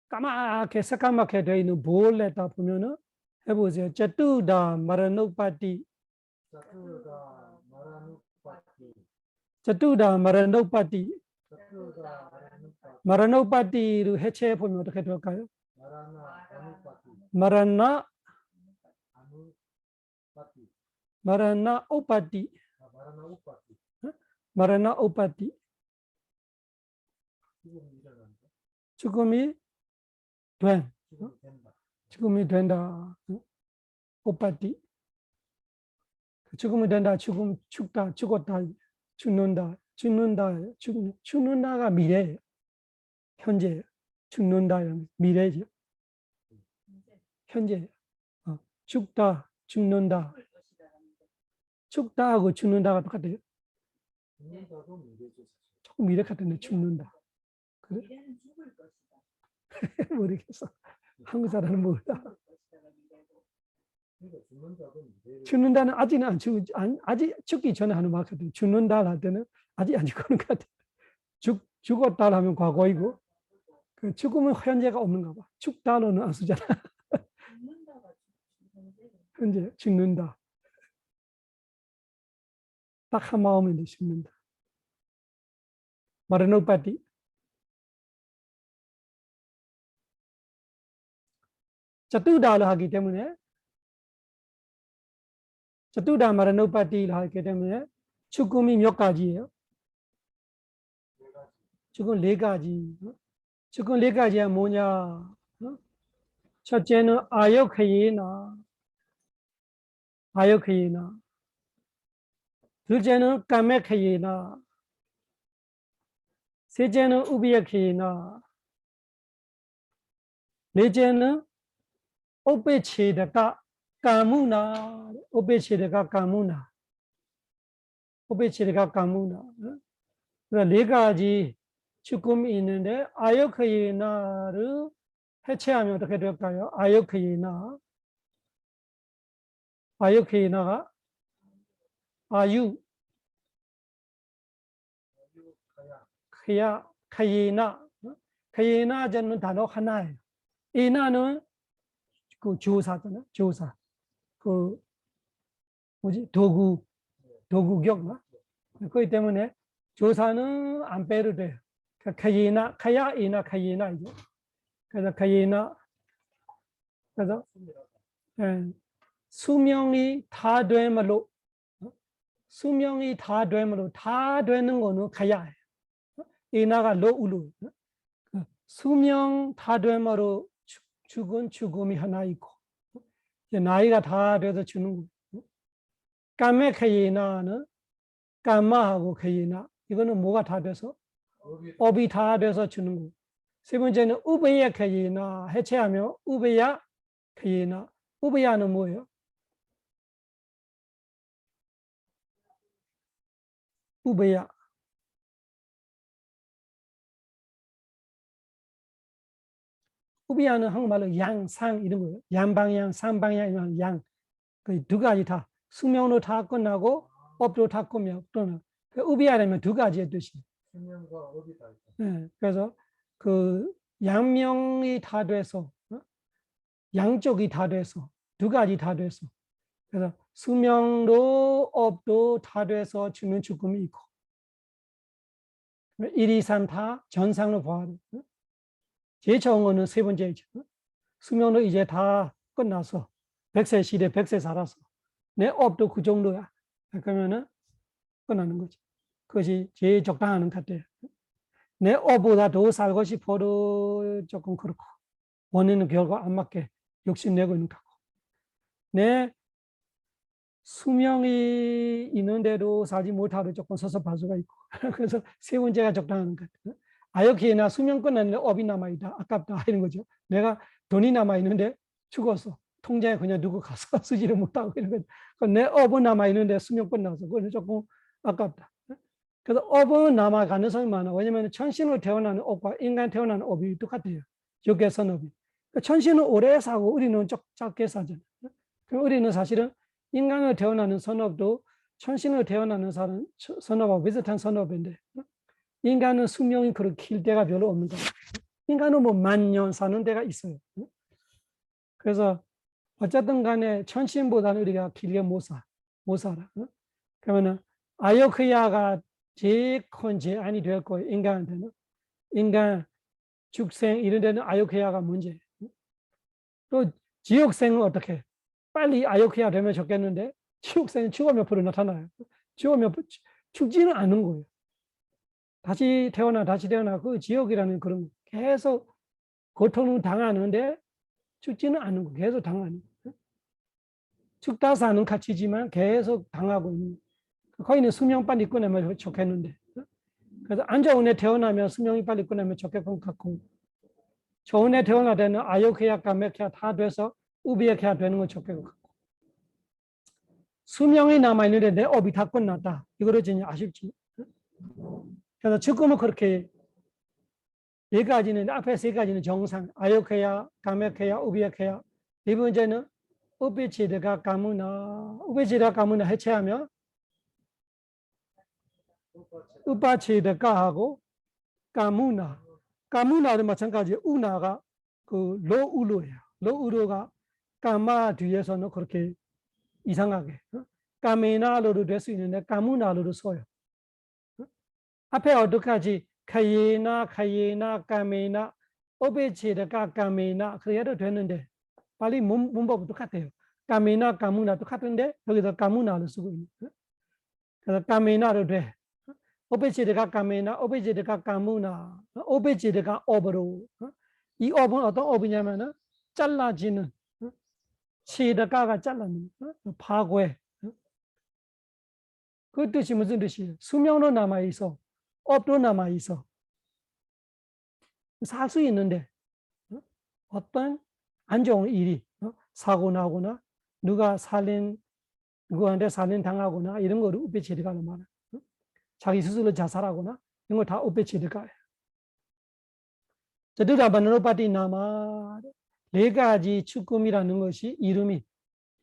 까맣게 새까맣게 되어 있는 볼에다 보면은 해보세요. 뚜다 말하는 바디 자투가 말하는 바티. 뚜다 말하는 바디 자투가 말하는 바티. 말하는 바디를 해체해 보면 어떻게 될까요? 말하나 아무 바티. 말하나 아무 바티. 말하나 오바디 말하나 우 바티. 말하나 오바디 지금 일어난다. 죽음이 된 지금 된다. 죽음이 된다. 오바디 죽음이 된다. 죽다 죽었다 죽는다 죽는다가 미래예요. 현재예요. 죽는다 미래죠. 현재예요. 죽다 죽는다 죽다하고 죽는다가 똑같아요. 죽는다도 미래죠. 조금 미래 같은데 죽는다. 그래? 모르겠어. 한국 사람은 몰라. 그러니까 죽는다도 미래. 죽는다는 아직은 아직 죽기 전에 하는 말 같아요. 죽는다 할 때는 아직 안 죽는 것 같아요. 죽었다 하면 과거이고 그 죽으면 현재가 없는가 봐. 죽다로는 안 쓰잖아. 현재 죽는다. 딱 한 마음인데 죽는다. 말은 바디 뚜다를 하기 때문에 뚜다 말은 바디를 하기 때문에 죽음이 몇 가지예요? 죽음 4가지. 죽음 4가지야 뭐냐? 첫째는 아역회이나 둘째는 까메회이나 셋째는 우비역회이나 넷째는 오베체드가 까무나 오베체드가 까무나 그래서 4가지 죽음이 있는데 아역회이나를 해체하면 어떻게 될까요? 아역회이나가 아유 카이나는 단어 하나예요. 이나는 그 주사잖아. 주사. 그 뭐지? 도구격. 그렇기 때문에 조사는 안 빼도 돼요. 카예나, 카야이나, 카예나이죠. 그래서 카예나, 그래서 수명이 다 되므로, 수명이 다 되므로, 다 되는 거는 카야예요. 이나가 로울로. 수명 다 되므로 죽은 죽음이 하나 있고, 나이가 다 돼서 주는 거. 까메 카예나는 까마하고 카예나, 이거는 뭐가 다 돼서? 업이 다 돼서 주는 거. 세 번째는 우베야 카예나, 해체하면 우베야 카예나. 우베야는 뭐예요? 우베야. 우베야는 한국말로 양, 상 이런 거예요. 양방향, 상방향 이런 양. 그 두 가지 다 수명도 다 끝나고 업도 다 끝나고 또는 우베야라면 두 가지의 뜻이. 수명과 업이 다 있다. 네, 그래서 그 양명이 다 돼서 양쪽이 다 돼서 두 가지 다 돼서 그래서 수명도 업도 다 돼서 주는 죽음이 있고 1, 2, 3 다 전상으로 봐야 돼. 제일 좋은 거는 세 번째죠. 수명도 이제 다 끝나서 100세 시대 100세 살아서 내 업도 그 정도야. 그러면은 끝나는 거지. 그것이 제일 적당한 것 같아요. 내 업보다 더 살고 싶어도 조금 그렇고 원하는 결과 안 맞게 욕심내고 있는 거고 내 수명이 있는데도 살지 못하도 조금 섭섭할 수가 있고 그래서 세 번째가 적당한 것 같아요. 아역히나 수명 끝났는데 업이 남아있다. 아깝다 이런 거죠. 내가 돈이 남아있는데 죽었어. 통장에 그냥 누구 가서 쓰지를 못하고 이런 거죠. 내 업은 남아있는데 수명 끝나서 그건 조금 아깝다. 그래서 업은 남아 가능성이 많아. 왜냐하면 천신으로 태어나는 업과 인간 태어나는 업이 똑같아요. 육계선업이. 천신은 오래 사고 우리는 짧게 사잖아요. 그럼 우리는 사실은 인간으로 태어나는 선업도 천신으로 태어나는 선업하고 비슷한 선업인데 인간은 수명이 그렇게 길 때가 별로 없는 거예요. 인간은 뭐 10,000년 사는 데가 있어요. 그래서 어쨌든 간에 천신보다는 우리가 길게 못 살아. 그러면은 아요크야가 제일 큰 제한이 될 거예요. 인간한테는. 인간, 죽생 이런 데는 아요크야가 문제예요. 또 지옥생은 어떻게? 빨리 아요크야 되면 좋겠는데 지옥생은 죽으면 바로 나타나요. 죽으면 죽지는 않은 거예요. 다시 태어나 그 지옥이라는 그런 계속 고통을 당하는데 죽지는 않는 거 계속 당하는 거. 죽다 사는 가치지만 계속 당하고 있는 거기는 수명 빨리 끝내면 좋겠는데 그래서 안 좋은 애 태어나면 수명이 빨리 끝내면 좋겠을 것 같고 좋은 애 태어나되는 아요케야 까메케야 다 돼서 우비에케야 되는 건 좋겠고 수명이 남아있는데 내 업이 다 끝났다 이거를 진짜 아쉽지. 그래서 죽으면 그렇게 네 가지는 앞에 세 가지는 정상 아요케야 까메케야 우비에케야 네 번째는 우비치드가 까무나 우비치드가 까무나 해체하면 우바치드가하고 까무나 까무나도 마찬가지 우나가 그 로우루예요. 로우루가 까마 뒤에서는 그렇게 이상하게 까메나로도 될 수 있는데 까무나로도 써요. 앞에 어디까지 카예나 까메나 오베치드가 까메나 그래도 되는데 빨리 문법 똑같아요. 까메나 까무나 똑같은데 여기서 까무나를 쓰고 있는 그래서 까메나로 돼. 오베지드가 까메나, 오베지드가 까무나, 오베지드가 업으로. 이 업은 어떤 업이냐면은 잘라지는, 치드가가 잘라는, 파괴. 그 뜻이 무슨 뜻이에요? 수명도 남아있어, 업도 남아있어. 살 수 있는데 어떤 안 좋은 일이 사고 나거나 누구한테 살인 당하거나 이런 거를 오베지드가로 말해요. 자기 스스로 자살하거나 이런 거 다 오페치드가예요. 저들아바노파티 나마 네 가지 죽음이라는 것이 이름이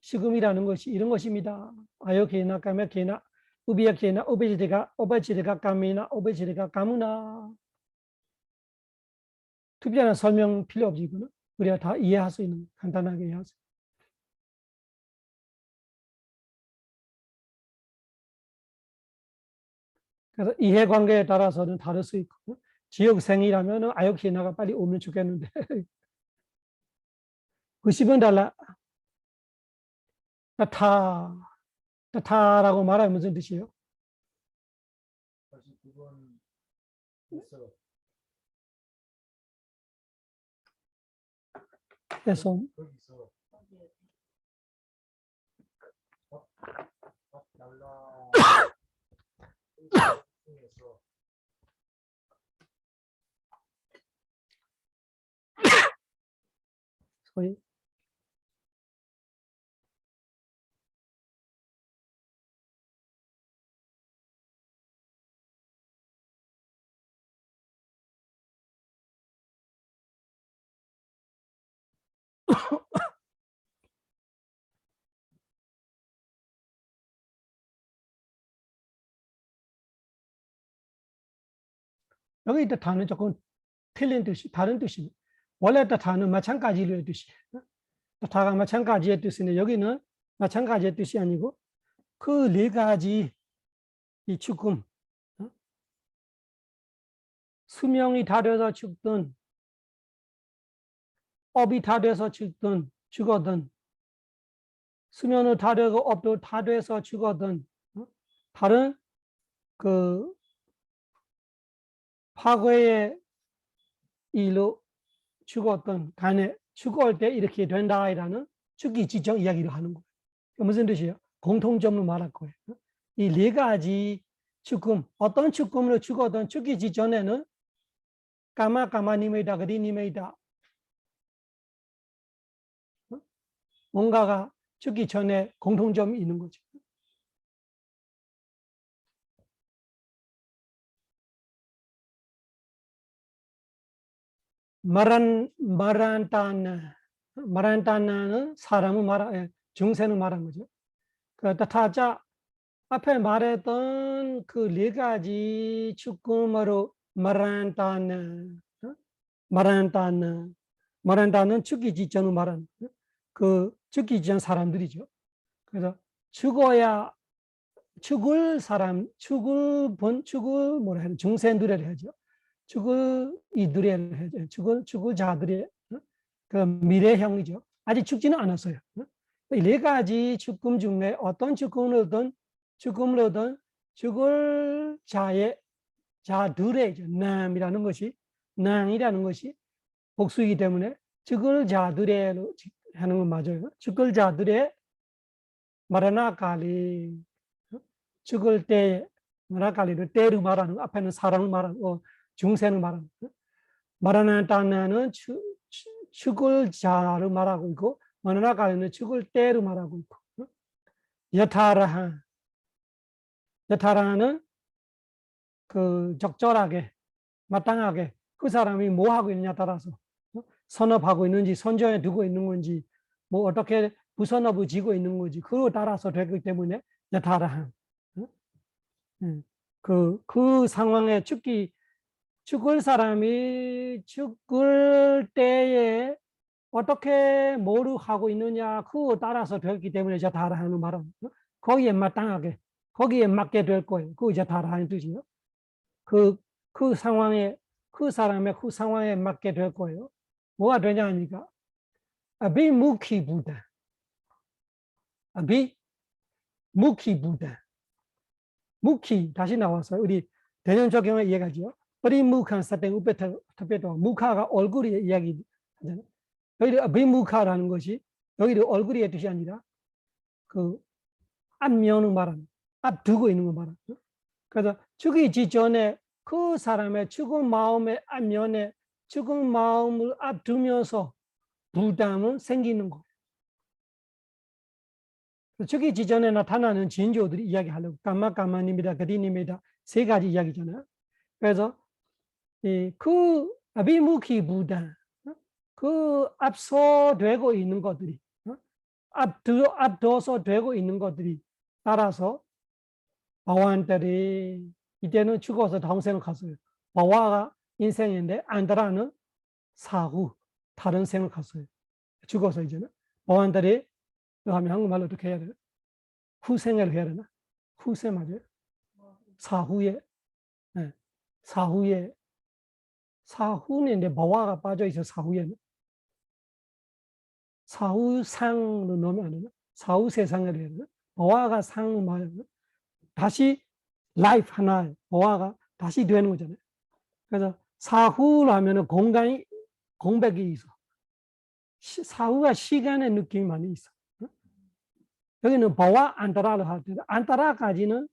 죽음이라는 것이 이런 것입니다. 아요케나 까메케나 우비야케나 오베치드가 까메나 오베치드가 까무나 특별한 설명 필요 없지 이거는 우리가 다 이해할 수 있는 간단하게 이해할 수 그래서 이해관계에 따라서는 다를 수 있고, 지역생이라면 아요키나가 빨리 오면 좋겠는데 90은 달라. 타라고 말하면 무슨 뜻이에요? 다시 두번 있어. 그래서 거기서 밥 달라. 중에서 소위 여기 있다 다는 조금 틀린 뜻이 다른 뜻이네. 원래 다는 마찬가지의 뜻이. 다가 마찬가지의 뜻인데 여기는 마찬가지의 뜻이 아니고 그 네 가지 이 죽음, 수명이 다 돼서 죽든 업이 다 돼서 죽든 죽어든 수면을 다 되고 업도 다 돼서 죽어든 다른 그 과거의 일로 죽었던 간에 죽을 때 이렇게 된다라는 죽기 직전 이야기를 하는 거예요. 무슨 뜻이에요? 공통점을 말할 거예요. 이 네 가지 죽음, 어떤 죽음으로 죽었던 죽기 직전에는 까마까마님이다, 그리님이다. 뭔가가 죽기 전에 공통점이 있는 거죠. 마란타나는 사람을 중생을 말한 거죠. 그 타자 앞에 말했던 그 네 가지 죽음으로 마란타는 죽기 직전을 말하는 그 죽기 전 사람들이죠. 그래서 죽어야 죽을 사람, 죽을 뭐라 해야 중생들을 해야죠. 죽을 이들을 해야죠. 죽을 자들의 그 미래형이죠. 아직 죽지는 않았어요. 이 네 가지 죽음 중에 어떤 죽음을 얻든 죽을 자들의 남이라는 것이 복수이기 때문에 죽을 자들의 하는 건 맞아요. 죽을 자들의 마라나칼리 죽을 때 마라나칼리를 때로 말하는 앞에는 사람을 말하고 중생을 말하는 마라나타나는 죽을 자를 말하고 있고 마라나칼리는 죽을 때로 말하고 있고 여타라는 그 적절하게 마땅하게 그 사람이 뭐 하고 있느냐 따라서 선업하고 있는지 선전에 두고 있는 건지 뭐 어떻게 부선업을 지고 있는 건지 그에 따라서 되기 때문에 여타라한 그 상황에 죽을 사람이 죽을 때에 어떻게 뭐를 하고 있느냐 그에 따라서 되기 때문에 여타라하는 말은 거기에 마땅하게 거기에 맞게 될 거예요. 그 여타라하는 뜻이요. 그 상황에 그 사람의 그 상황에 맞게 될 거예요. 뭐가 되냐 하니까 아비무키 부다. 아비무키 부다. 무키 다시 나와서 우리 대년 적용을 이해가죠. 어리무칸 사땡 우페타페도 무카가 얼굴이 이야기 하잖아요. 여기도 아비무카라는 것이 여기도 얼굴의 뜻이 아니라 그 앞면을 말하는 앞 두고 있는 거 말하는. 그래서 죽이기 전에 그 사람의 죽은 마음의 앞면에 죽은 마음을 앞두면서 부담은 생기는 거예요. 죽이기 전에 나타나는 진조들이 이야기하려고 까마까마님이다, 그리님이다 세 가지 이야기잖아요. 그래서 그 아비무키 부담, 그 앞서 되고 있는 것들이 앞둬서 되고 있는 것들이 따라서 바와한테리 이때는 죽어서 다음생을 갔어요. 바와가 인생인데 안다라는 사후 다른 생을 갔어요. 죽어서 이제는 바와한테리 하면 한국말로 어떻게 해야 돼요? 후생을 해야 되나? 후생 맞아요? 사후에 예, 사후에 사후는 이제 보아가 빠져 있어. 사후에는 사후상으로 넣으면 안 되나? 사후 세상을 해야 되나? 보아가 상 말이야. 다시 라이프 하나 보아가 다시 되는 거잖아요. 그래서 사후로 하면은 공간이 공백이 있어. 사후가 시간의 느낌이 많이 있어. 여기는 보아 안따라를 할 때, 안따라까지는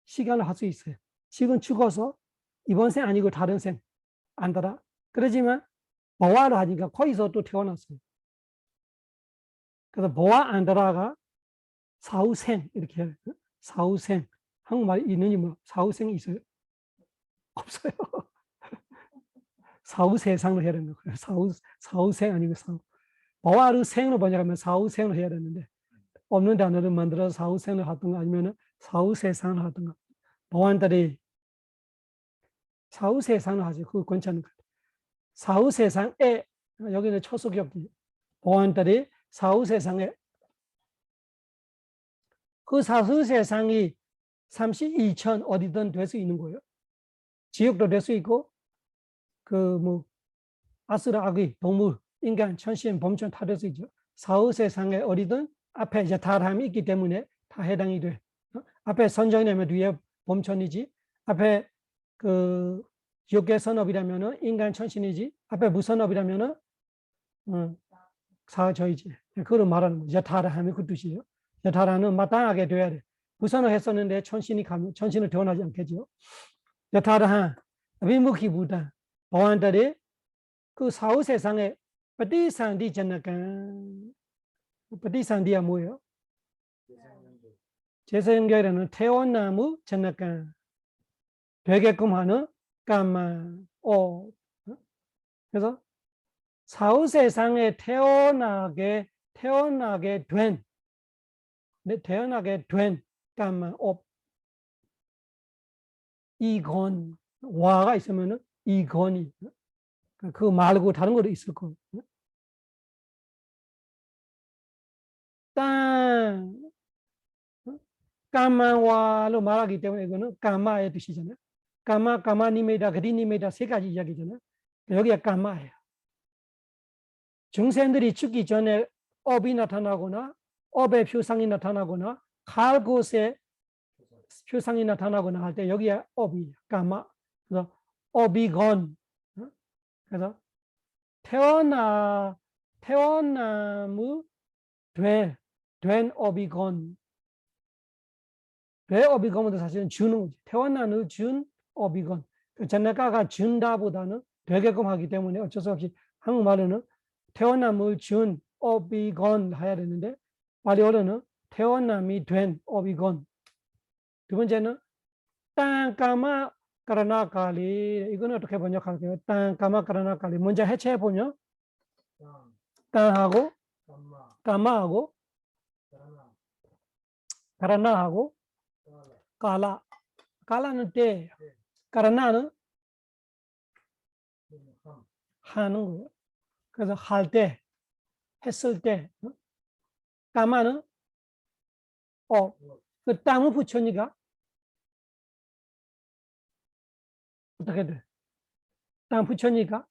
시간을 할 수 있어요. 지금 죽어서 이번 생 아니고 다른 생 안따라. 그러지만 보아를 하니까 거기서 또 태어났어요. 그래서 보아 안따라가 사후생 이렇게 해요. 사후생. 한국말에 있느니 뭐 사후생이 있어요? 없어요. 사후세상으로 해야 되는 거예요. 사후생 아니고 보아를 생으로 번역하면 사후생으로 해야 되는데 없는 단어를 만들어서 사후생을 하든가 아니면 사후세상을 하든가 보안들이 사후세상을 하죠. 그거 괜찮은 것 같아요. 사후세상에 여기는 초속격지 보안들이 사후세상에 그 사후세상이 32천 어디든 될 수 있는 거예요. 지역도 될 수 있고 그 뭐 아수라 아귀 동물 인간 천신 범천 다 될 수 있죠. 사후세상에 어디든 앞에 이제 다람이 있기 때문에 다 해당이 돼. 앞에 선정이라면 뒤에 범천이지. 앞에 그 육계 선업이라면은 인간 천신이지. 앞에 무선업이라면은 사저이지. 그걸 말하는 거죠. 여타라함이 그 뜻이에요. 여타라는 마땅하게 돼야 돼. 무선을 했었는데 천신이 가면 천신을 태어나지 않겠죠. 여타라함 위무키부다 보안들이 그 사후 세상에ปฏิสนธิ 전nak간ปฏิสนธิ가 뭐예요? 재생연결에는 태어나무 전nak간 되게끔 하는 까마 그래서 사후 세상에 태어나게 된 까마 이건 와가 있으면은 이건이 그 말고 다른 것도 있을 거예요. 땅 까마와로 말하기 때문에 이거는 까마의 뜻이잖아요. 까마니메다, 그리니메다 세 가지 이야기잖아요. 여기가 까마예요. 중생들이 죽기 전에 업이 나타나거나 업의 표상이 나타나거나 갈 곳에 표상이 나타나거나 할 때 여기가 업이에요. 까마. 그래서 업이건. 그래서 태어남의 된 업이건. 왜 업이건도 사실은 주는 거지. 태어나는 준 업이건. 전나가가 준다보다는 되게끔 하기 때문에 어쩔 수 없이 한국말로는 태어남을 준 업이건 해야 되는데 말리어로는 태어남이 된 업이건. 두 번째는 땅까마 까라나칼리. 이거는 어떻게 번역할게요? 땅까마 까라나칼리. 먼저 해체해 보면 땅하고 까마하고 까라나하고 까라. 까라는 때, 까라나는 하는 거예요. 그래서 할 때, 했을 때, 까마는 그 땅을 붙여니까 어떻게 돼? 땅 붙여니까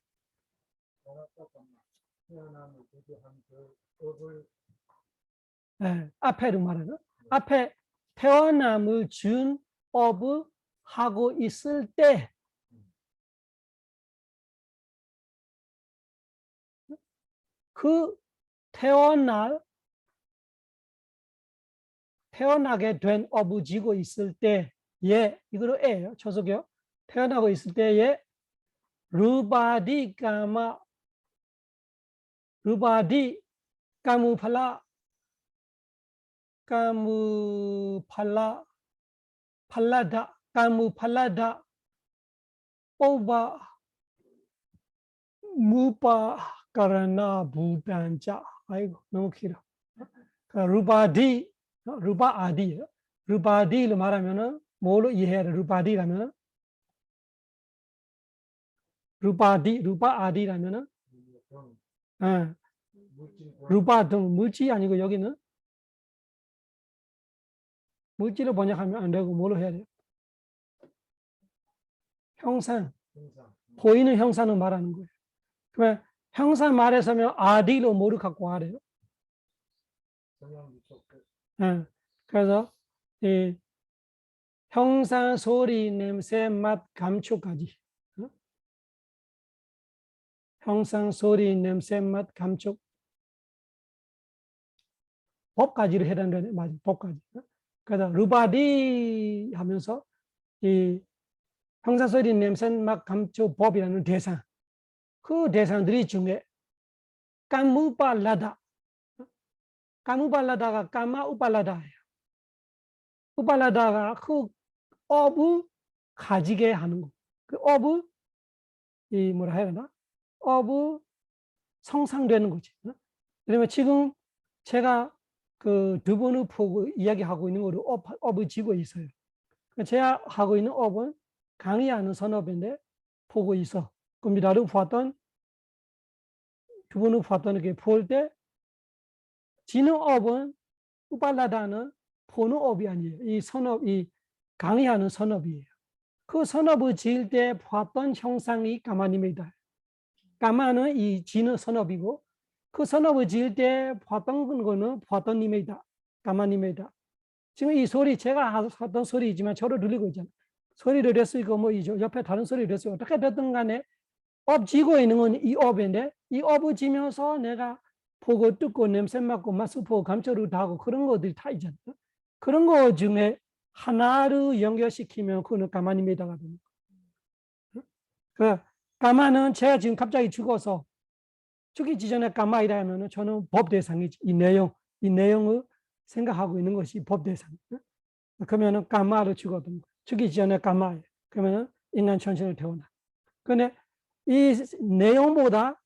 앞에를 말하는 앞에 태어남을 준 업을 하고 있을 때 그 태어나게 된 업을 지고 있을 때에 이거로 애예요. 초속이요. 태어나고 있을 때에 루바디 까무팔라 팔라다 까무팔라다 오바 무파 까라나 부단자. 아이고 너무 길어. 루바아디예요. 루바디를 말하면은 뭐로 이해해야 돼? 루바디라면은 루바아디라면은 루바등 물질 아니고 여기는 물질을 번역하면 안 되고 뭐로 해야 돼요? 형상, 형상. 보이는 형상을 말하는 거예요. 그러면 형상 말해서면 아디로 뭐를 갖고 하래요? 성향 미적. 예. 그래서 이 형상, 소리, 냄새, 맛, 감촉까지. 어? 형상, 소리, 냄새, 맛, 감촉. 법까지를 해당되네. 맞아. 법까지. 어? 그래서 루바디 하면서 이 형상, 소리, 냄새, 맛, 감촉, 법이라는 대상. 그 대상들이 중에 까무발라다. 까무발라다가 까마 우발라다예요. 우발라다가 그 업을 가지게 하는 거. 그 업을 이 뭐라 해야 되나? 업을 성상되는 거지. 그러면 지금 제가 그 두 번을 보고 이야기하고 있는 거를 업을 지고 있어요. 제가 하고 있는 업은 강의하는 선업인데 보고 있어. 그럼 나를 봤던 두 번을 봤던 게 볼 때 지는 업은 우발라다는 보는 업이 아니에요. 이 선업, 이 강의하는 선업이에요. 그 선업을 지을 때 봤던 형상이 까마님이다. 까마는 이 지는 선업이고 그 선업을 지을 때 봤던 거는 봤던 님이다. 까마님이다. 지금 이 소리 제가 하던 소리이지만 저를 들리고 있잖아요. 소리를 냈으니까 뭐 옆에 다른 소리를 냈어요. 어떻게 됐든 간에 업 지고 있는 건 이 업인데 이 업을 지면서 내가 보고 듣고 냄새 맡고 맛을 보고 감촉을 다 하고 그런 것들이 다 있잖아요. 그런 거 중에 하나를 연결시키면 그거는 까마님이다가 됩니다. 그 까마는 제가 지금 갑자기 죽어서 죽이기 전에 까마이라면 저는 법 대상이지. 이 내용을 생각하고 있는 것이 법 대상. 그러면은 까마로 죽거든. 죽이기 전에 까마예요. 그러면은 인간 천신을 태어나. 근데 이 내용보다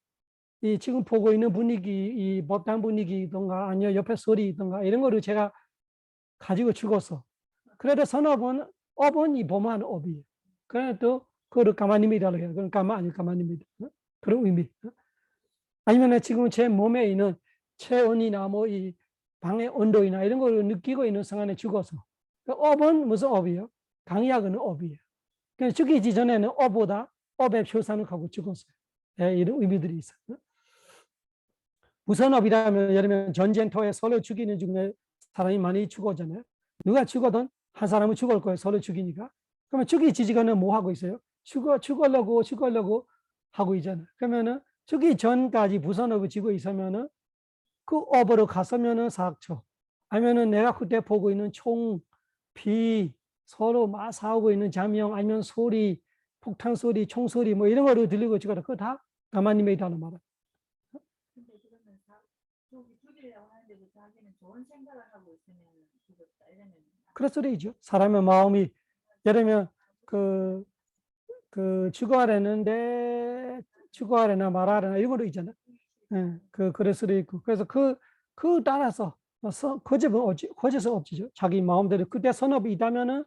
이 지금 보고 있는 분위기, 이 법당 분위기든가 아니면 옆에 소리든가 이런 거를 제가 가지고 죽었어. 그래도 업은 이 범한 업이에요. 그래도 그거를 까마님이라고 해요. 그건 까마 아니 까마님이다. 그런 의미. 아니면 지금 제 몸에 있는 체온이나 뭐 이 방의 온도이나 이런 걸 느끼고 있는 순간에 죽어서. 업은 무슨 업이에요? 강약은 업이에요. 그래서 죽이기 전에는 업보다 업의 표산을 갖고 죽었어요. 네, 이런 의미들이 있어요. 무선업이라면 예를 들면 전쟁터에 서로 죽이는 중에 사람이 많이 죽었잖아요. 누가 죽어든 한 사람은 죽을 거예요. 서로 죽이니까. 그러면 죽이기 전에 뭐 하고 있어요? 죽으려고 하고 있잖아요. 그러면은 죽기 전까지 무선업을 지고 있으면은 그 업으로 갔으면은 사학처. 아니면은 내가 그때 보고 있는 총, 비, 서로 막 싸우고 있는 장면, 아니면 소리, 폭탄 소리, 총소리 뭐 이런 거를 들리고 죽어라. 그거 다 가만님에 있다는 말이에요. 근데 그러면 죽이려고 하는데도 자기는 좋은 생각을 하고 있으면 죽었다 이러면 그럴 수도 있죠. 사람의 마음이 예를 들면 죽어하려는데 죽어하려나 말하려나 이런 것도 있잖아요. 예, 그럴 수도 있고. 그래서 그 따라서 거짓은 없지죠. 자기 마음대로 그때 선업이 있다면은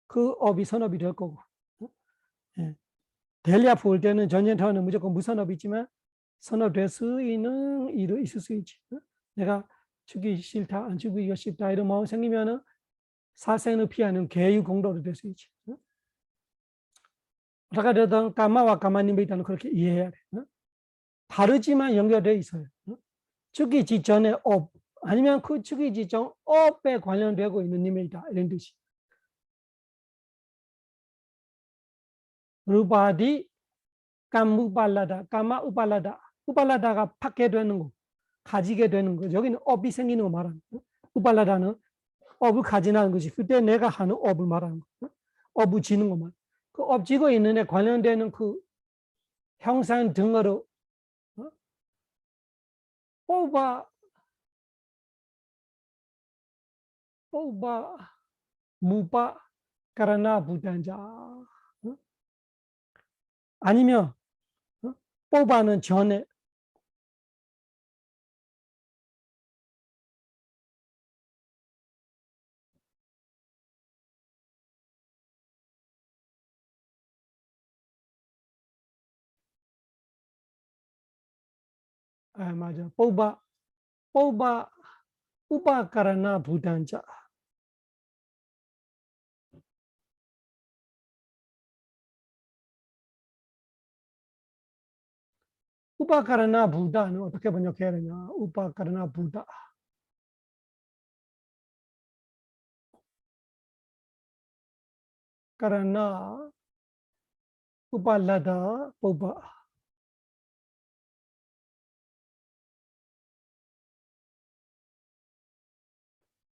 그 업이 선업이 될 거고. 예. 델리아 볼 때는 전쟁터는 무조건 무선업이 있지만 선업될 수 있는 일도 있을 수 있지. 내가 죽이기 싫다, 안 죽이기 싫다 이런 마음 생기면은 사생을 피하는 계유 공로로 될 수 있지. 어떻게 되든 까마와 까마님이 있다는 그렇게 이해해야 돼. 다르지만 연결되어 있어요. 죽이기 전에 업 아니면 그 죽이기 전 업에 관련되고 있는 님이다 이런 뜻이. 루바디 까무발라다 까마 우발라다 우발라다가 받게 되는 거 가지게 되는 거 여기는 업이 생기는 거 말하는 거. 우발라다는 업을 가지는 것이 그때 내가 하는 업을 말하는 거. 업을 지는 것만. 그 업 지고 있는 데 관련되는 그 형상 등으로 뽑아 무바 까라나 부단자 아니면 뽑아는 전에 맞아 뽑아 우바 까라나 부단자 우파카라나 부다는 어떻게 번역해야 되냐? 우파카라나 부다. 카라나 우팔라다 뽑아.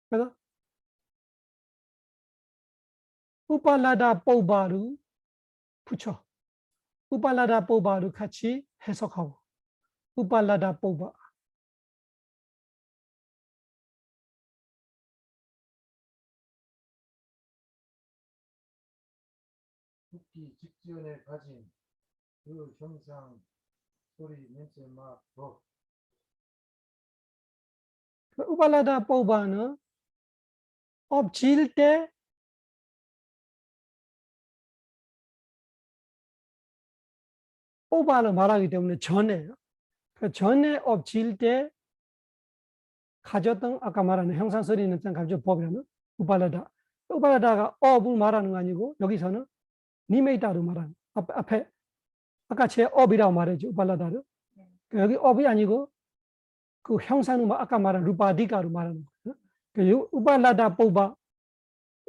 그래서 우팔라다 뽑아를 붙여. 우팔라다 뽑아를 같이 해석하고. 우팔라다 뽑아. 죽기 직전에 가진 그 형상, 소리, 냄새, 맛, 법. 우팔라다 뽑아는 엎질 때 뽑아를 말하기 때문에 전에요. 그 전에 엎질 때 가졌던 아까 말하는 형상, 소리, 냄새, 감정, 법이라는 우팔라다. 우팔라다가 업을 말하는 거 아니고 여기서는 니메이다로 말하는 앞에 아까 제 업이라고 말했죠. 우팔라다를. 여기 업이 아니고 그 형상은 아까 말한 루파디가로 말하는 거예요. 그 우팔라다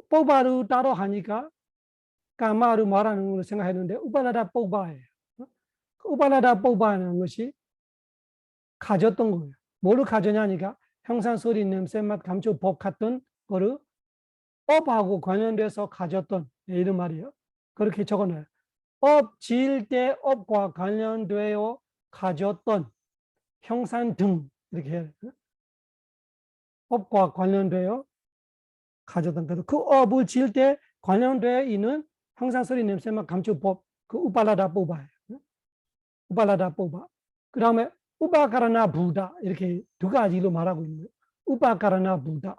뽑아로 따로 하니까 까마로 말하는 걸로 생각했는데 우팔라다 뽑아예요. 우팔라다 뽑아는 것이 가졌던 거예요. 뭐를 가졌냐니까 형상, 소리, 냄새, 맛, 감촉, 법 같은 거를 업하고 관련돼서 가졌던 이런 말이에요. 그렇게 적어놔요. 업 지을 때 업과 관련되어 가졌던 형상 등 이렇게 해야 돼요. 업과 관련되어 가졌던 그래서 그 업을 지을 때 관련되어 있는 형상, 소리, 냄새, 맛, 감촉, 법 그 우팔라다 뽑아요. 우팔라다 뽑아. 그 다음에 우파카라나 부다 이렇게 두 가지로 말하고 있는 거예요. 우파카라나 부다.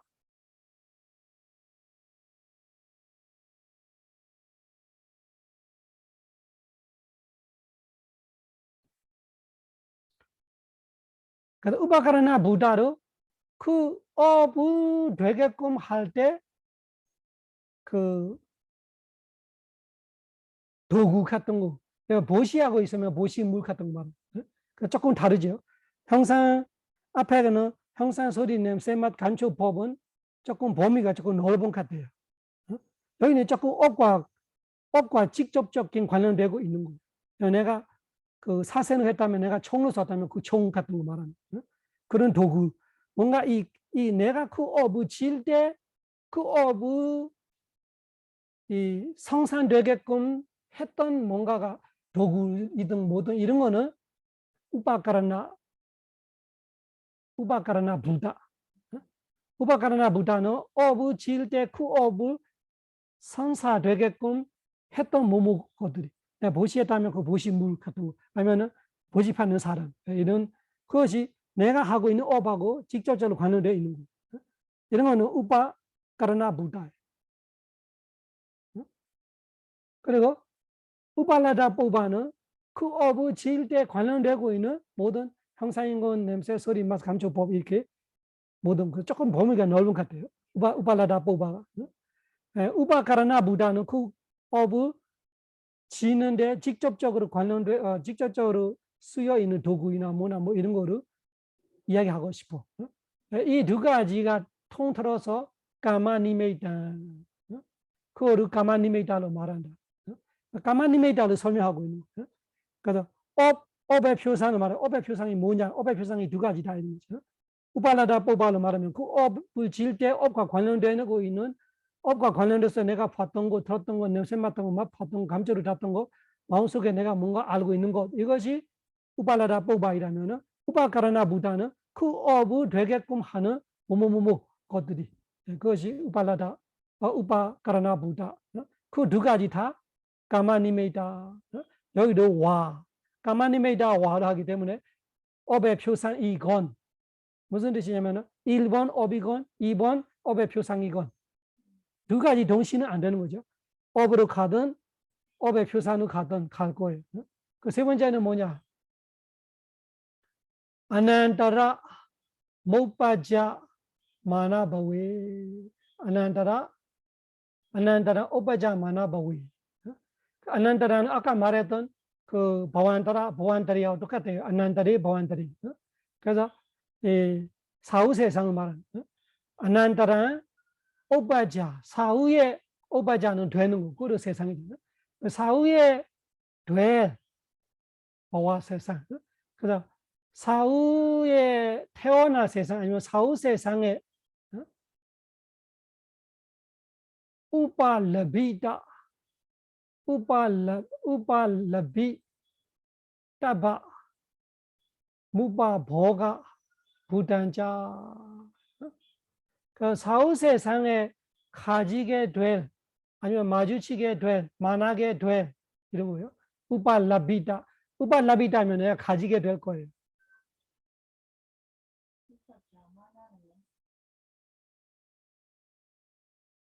그래서 우파카라나 부다로 그 업을 되게끔 할 때 그 도구 같은 거 보시하고 있으면 보시물 같은 거 말이에요. 조금 다르죠. 형상 앞에는 형상, 소리, 냄새, 맛, 감촉, 법은 조금 범위가 조금 넓은 것 같아요. 여기는 조금 업과 직접적인 관련되고 있는 거예요. 내가 그 사생을 했다면 내가 총을 쐈다면 그 총 같은 거 말하는 그런 도구. 뭔가 이 내가 그 업을 지을 때 그 업을 이 성산되게끔 했던 뭔가가 도구이든 뭐든 이런 거는 우파카라나 부다. 우파카라나 부다는 업을 지을 때 그 업을 성사되게끔 했던 뭐뭐것들이 보시했다면 그 보시물 같은 거 아니면은 보시하는 사람 이런 그것이 내가 하고 있는 업하고 직접적으로 관련되어 있는 거 이런 거는 우파카라나 부다. 그리고 우팔라다 뽑아는 그 업을 지을 때 관련되고 있는 모든 형상인권, 냄새, 소리, 맛, 감촉, 법 이렇게 모든 그 조금 범위가 넓은 것 같아요. 우팔라다 뽑아가. 우파카라나 부다는 그 업을 지는데 직접적으로 직접적으로 쓰여 있는 도구이나 뭐나 뭐 이런 거를 이야기하고 싶어. 이 두 가지가 통틀어서 까마니메이다. 그거를 까마니메이다로 말한다. 까마니메이다를 설명하고 있는 거예요. 그래서 업의 표상을 말해. 업의 표상이 뭐냐? 업의 표상이 두 가지 다 있는 거죠. 우팔라다 뽑아로 말하면 그 업을 지을 때 업과 관련되고 있는 업과 관련돼서 내가 봤던 거, 들었던 거, 냄새 맡던 거, 맛 봤던 거, 감정을 잡던 거, 마음속에 내가 뭔가 알고 있는 것 이것이 우팔라다 뽑아이라면은 우파카라나 부다는 그 업을 되게끔 하는 뭐뭐뭐뭐 것들이 그것이 우파카라나 부다. 그 두 가지 다 까마니메이다. 여기도 와. 까마니메이다 와를 하기 때문에 업의 표상이건 무슨 뜻이냐면 1번 업이건 2번 업의 표상이건 두 가지 동시는 안 되는 거죠. 업으로 가든 업의 표상으로 가든 갈 거예요. 그 세 번째는 뭐냐? 아난타라 모빠자 마나바웨 아난타라 오빠자 마나바웨 아난타라는 아까 말했던 그 보안다리하고 똑같아요. 아난다리, 보안다리. 그래서 이 사후 세상을 말하는 아난다라는 오빠자, 사후에 오빠자는 되는 거, 그런 세상이죠. 사후에 돼 보아 세상. 그래서 사후에 태어날 세상 아니면 사후 세상에 우발라비다, 우발라비다바, 무바보가 부단자. 그 사후 세상에 가지게 될 아니면 마주치게 될 만나게 될 이런 거예요. 우발라비다. 우발라비다면 내가 가지게 될 거예요.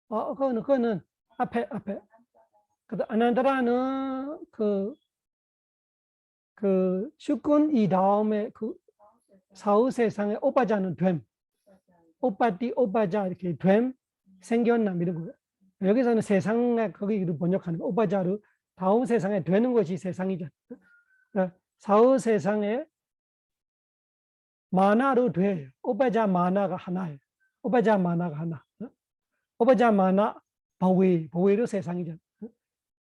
그거는 앞에. 그 아난다라는 그 슈군 이 다음에 그 사후 세상에 오빠자는 됨. 오빠띠, 오빠자 이렇게 됨, 생겨남 이런 거예요. 여기서는 세상에 거기를 번역하는 거. 오빠자로 다음 세상에 되는 것이 세상이잖아요. 사후 세상에 만화로 돼요. 오빠자 만화가 하나예요. 오빠자 만화가 하나. 오빠자 만화 보위로 세상이잖아요.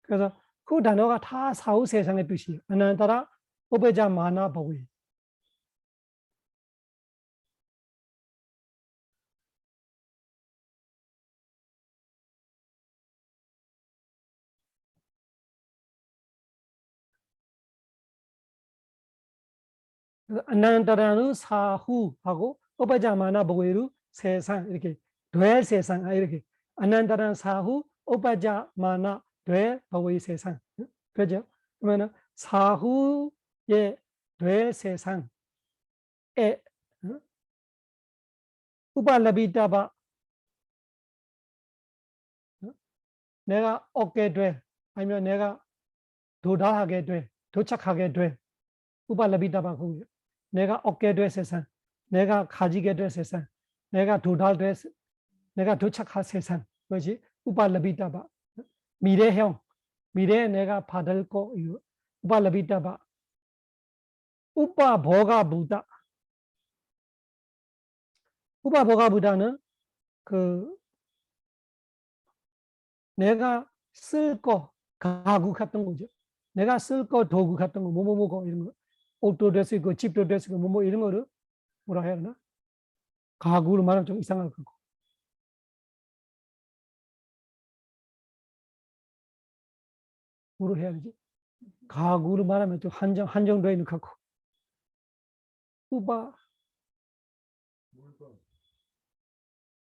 그래서 그 단어가 다 사후 세상의 뜻이에요. 아난다라 오빠자 만화 보위. 아난다라는 사후하고 오빠자마나 보이루 세상 이렇게 될 세상 이렇게 아난다라는 사후 오빠자마나 될 보이 세상 그죠? 그러면 사후의 될 세상에 우발라비다바 내가 얻게 돼 아니면 내가 도달하게 돼 도착하게 돼 우발라비다바 그거예요. 내가 얻게 될 세상, 내가 가지게 될 세상, 내가 도달될, 내가 도착할 세상, 그것이 우발라비다바. 미래형, 미래에 내가 받을 거, 이거 우발라비다바. 우빠보가부다. 우빠보가부다는 그 내가 쓸 거, 가구 같은 거죠. 내가 쓸 거, 도구 같은 거, 뭐고 이런 거. 옷도 될 수 있고 집도 될 수 있고 뭐 이런 거를 뭐라 해야 되나? 가구로 말하면 좀 이상할 거고. 뭐로 해야 되지? 가구로 말하면 좀 한정되어 있는 갖고. 우바.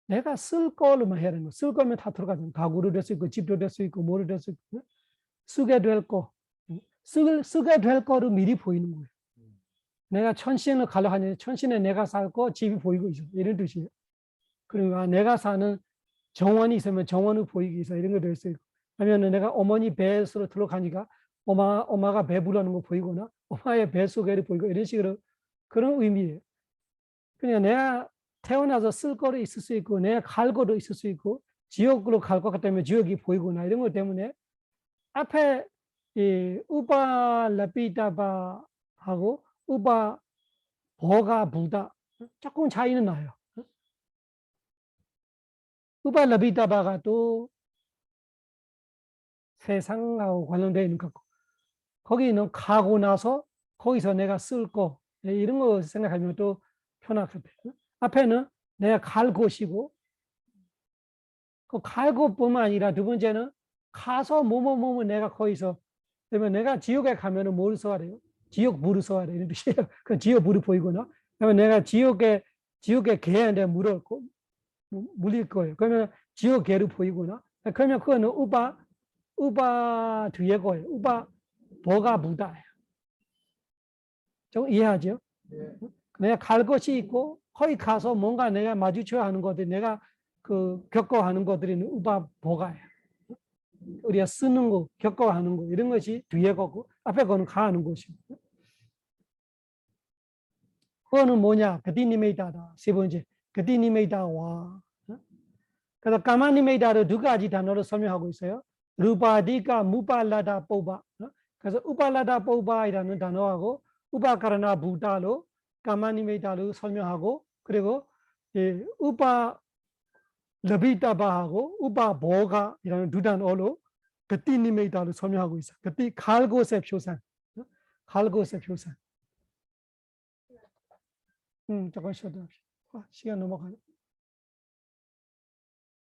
내가 쓸 거로만 해야 되는 거. 쓸 거면 다 들어가잖아. 가구로 될 수 있고 집도 될 수 있고 뭐로 될 수 있고 쓰게 될 거. 쓰게 될 거로 미리 보이는 거예요. 내가 천신을 가려 하니 천신에 내가 살 거 집이 보이고 있어. 이런 뜻이에요. 그러니까 내가 사는 정원이 있으면 정원을 보이기 위해서 이런 거 될 수 있고 아니면 내가 어머니 뱃으로 들어가니까 엄마가 배부르는 거 보이거나 엄마의 뱃속에를 보이고 이런 식으로 그런 의미예요. 그러니까 내가 태어나서 쓸 거로 있을 수 있고 내가 갈 거로 있을 수 있고 지옥으로 갈 것 같다면 지옥이 보이거나 이런 것 때문에 앞에 이 우발라비다바하고 우바보가부다 조금 차이는 나요. 우발라비다바가 또 세상하고 관련되어 있는 것 같고 거기는 가고 나서 거기서 내가 쓸 거 이런 거 생각하면 또 편할 것 같아요. 앞에는 내가 갈 곳이고 그 갈 곳뿐만 아니라 두 번째는 가서 뭐뭐 내가 거기서 그러면 내가 지옥에 가면은 뭘 써야 돼요? 지옥 물을 써야 돼 이런 뜻이에요. 그 지옥 물이 보이거나 그러면 내가 지옥에 개한테 물릴 거예요. 그러면 지옥 개를 보이거나 그러면 그거는 우바 뒤에 거예요. 우바 보가 부다예요. 좀 이해하죠? 네. 내가 갈 것이 있고 거기 가서 뭔가 내가 마주쳐야 하는 것들 내가 그 겪어하는 것들이 우바 보가예요. 우리가 쓰는 거, 겪어하는 거 이런 것이 뒤에 거고 앞에 거는 가는 것이고. 그거는 뭐냐? 그디니메이다다. 세 번째. 그디니메이다와. 그래서 까마니메이다를 두 가지 단어로 설명하고 있어요. 루바디가 무발라다 뽑아. 그래서 우발라다 뽀바이라는 단어하고 우바카라나 부다로 까마니메이다로 설명하고 그리고 우바 러비다바하고 우바 보가이라는 두 단어로 그띠니메이다로 설명하고 있어. 그띠 갈곳의 표상, 갈곳의 표상. 조금 쉬었다 합시다. 시간 넘어가요.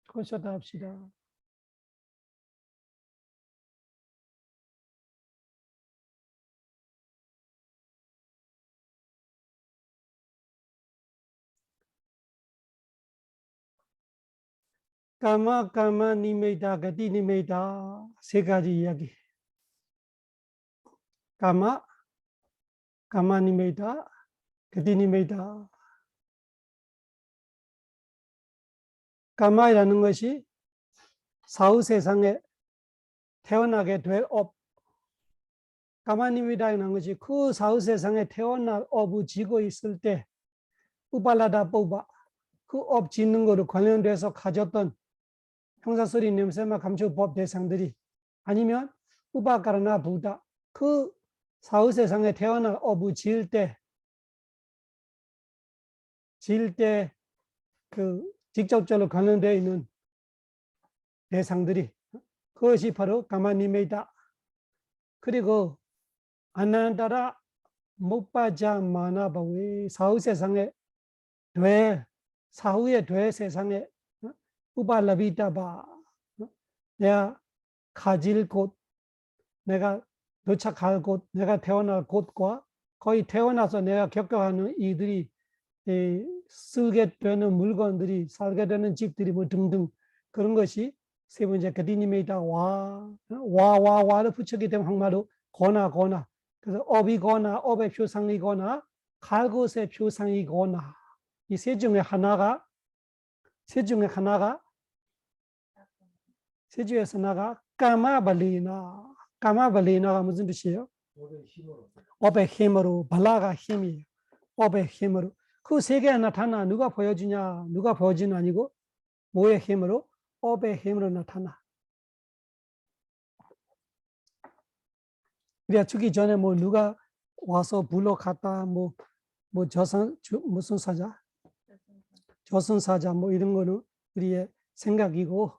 조금 쉬었다 합시다. 까마 니메이다 가디 니메이다 세 가지 이야기. 까마 니메이다 가디 니메이다. 까마이라는 것이 사후 세상에 태어나게 될 업. 까마니미다라는 것이 그 사후 세상에 태어날 업을 지고 있을 때 우발라다 뽑아 그 업 짓는 거로 관련돼서 가졌던 형사소리 냄새만 감춰법 대상들이 아니면 우바카라나 부다 그 사후 세상에 태어날 업을 지을 때 그 직접적으로 관련되어 있는 대상들이 그것이 바로 까마니메이다. 그리고 아난다라 목바자 마나바위 사후 세상에 사후의 돼 세상에 우발라비다바 내가 가질 곳 내가 도착할 곳 내가 태어날 곳과 거의 태어나서 내가 겪어가는 이들이 쓰게 되는 물건들이 살게 되는 집들이 뭐 등등 그런 것이 세 번째 가디니메이다 와를 붙이게 되면 한마디로 거나 그래서 업이거나 업의 표상이거나 갈 곳의 표상이거나 이 세 중에 하나가 세 중에서 하나가 까마발리나가 무슨 뜻이에요? 업의 힘으로 발라가 힘이에요. 업의 힘으로 그 세 개가 나타나 누가 보여주냐 누가 보여주는 아니고 뭐의 힘으로? 업의 힘으로 나타나. 우리가 죽기 전에 뭐 누가 와서 불러갔다 무슨 사자? 조선사자 뭐 이런 거는 우리의 생각이고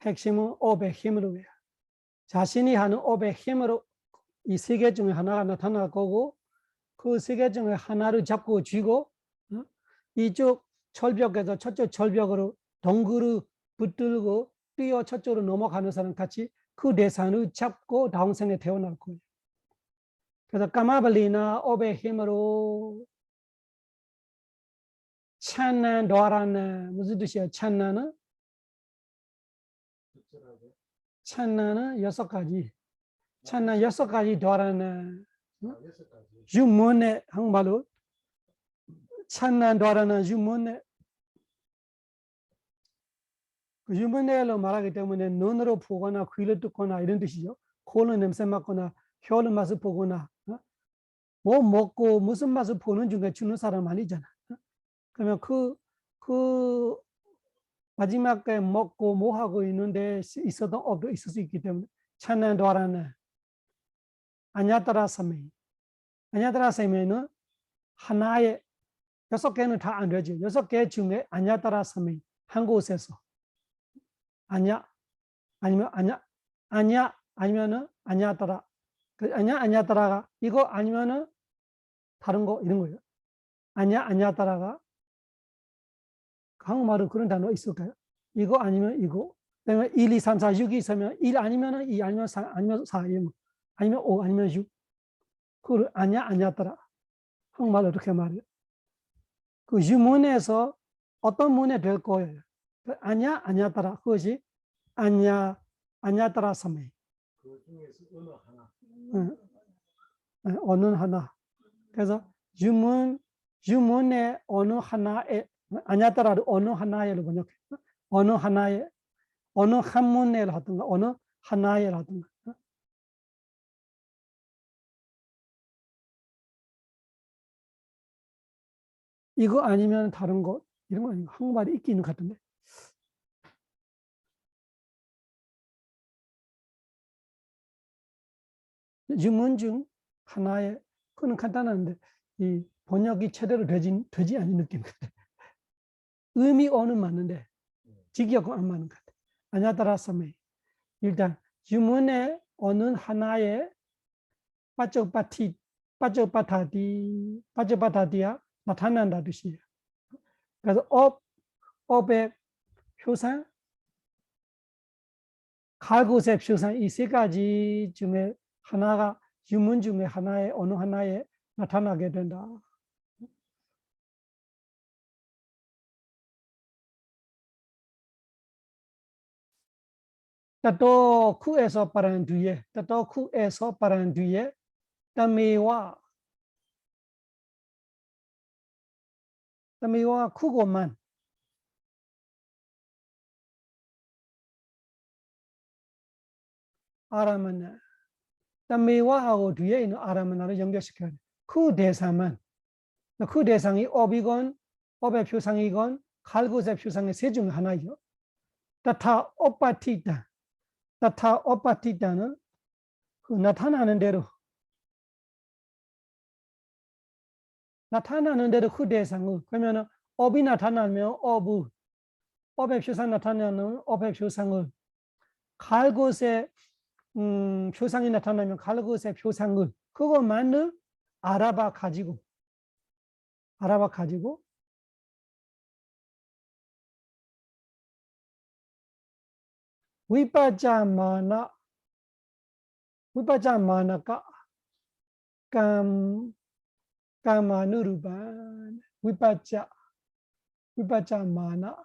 핵심은 업의 힘으로 해요. 자신이 하는 업의 힘으로 이 세 개 중에 하나가 나타날 거고 그 세 개 중에 하나를 잡고 쥐고 이쪽 철벽에서 저쪽 철벽으로 동굴을 붙들고 뛰어 저쪽으로 넘어가는 사람 같이 그 대상을 잡고 다음 생에 태어날 거예요. 그래서 까마발리나 업의 힘으로 찬난 도라는 무슨 뜻이야? 찬나는 6가지. 찬난 6가지 도라는 유문의 한말로 찬난 도라는 유문의 유문의로 말하기 때문에 눈으로 보거나 귀를 듣거나 이런 뜻이죠. 코는 냄새 맡거나 혀는 맛을 보거나 뭐 먹고 무슨 맛을 보는 중에 주는 사람 아니잖아. 그러면 그 마지막에 먹고 뭐 하고 있는데 있었던 업도 있을 수 있기 때문에 찬난 도라는 아냐따라사메 아냐따라사메는 하나의 6개는 다 안 되죠. 6개 중에 아냐따라사메 한 곳에서 아냐 아니면 아냐 아니면은 아냐따라 그 아냐따라가 이거 아니면은 다른 거 이런 거예요. 아냐따라가 한국말로 그런 단어 있을까요? 이거 아니면 이거. 그다음에 1, 2, 3, 4, 6이 있으면 1 아니면 2 아니면 4 아니면 4 아니면 5 아니면 6. 그걸 아냐따라. 한국말로 이렇게 말해요. 그 유문에서 어떤 문에 될 거예요. 아냐따라. 그것이 아냐따라 사메. 그 중에서 어느 하나. 어느 하나. 그래서 유문의 어느 하나에 아냐따라를 어느 하나에로 번역해. 어느 하나에 어느 한 문에를 하든가 어느 하나에를 하든가. 이거 아니면 다른 거 이런 거 아니고 한국말이 있기는 같은데. 유문 중 하나의 그는 간단한데 이 번역이 제대로 되지 않은 느낌 같아. 의미 어는 맞는데 직역은 안 맞는 것 같아. 아냐다라사메 일단 유문의 어느 하나의 빠져바타디야 나타난다 뜻이에요. 그래서 업의 표상, 갈곳의 표상 이 세 가지 중에 하나가 유문 중에 하나의 어느 하나에 나타나게 된다. 따또 쿠에서 빠른 뒤에 따또 쿠에서 빠른 뒤에 따미와 쿠고만 알아면 따미와하고 뒤에 있는 알아면을 연결시켜야 돼. 그 대상만 그 대상이 업이건 업의 표상이건 갈곳의 표상의 세 중 하나이요. 따타 업바티다는 그 나타나는 대로 그 대상을 그러면 업이 나타나면 업의 표상 나타나는 업의 표상을 갈곳의 표상이 나타나면 갈곳의 표상을 그것만을 알아봐 가지고 위빠자마나가 까마누르반 위빠자마나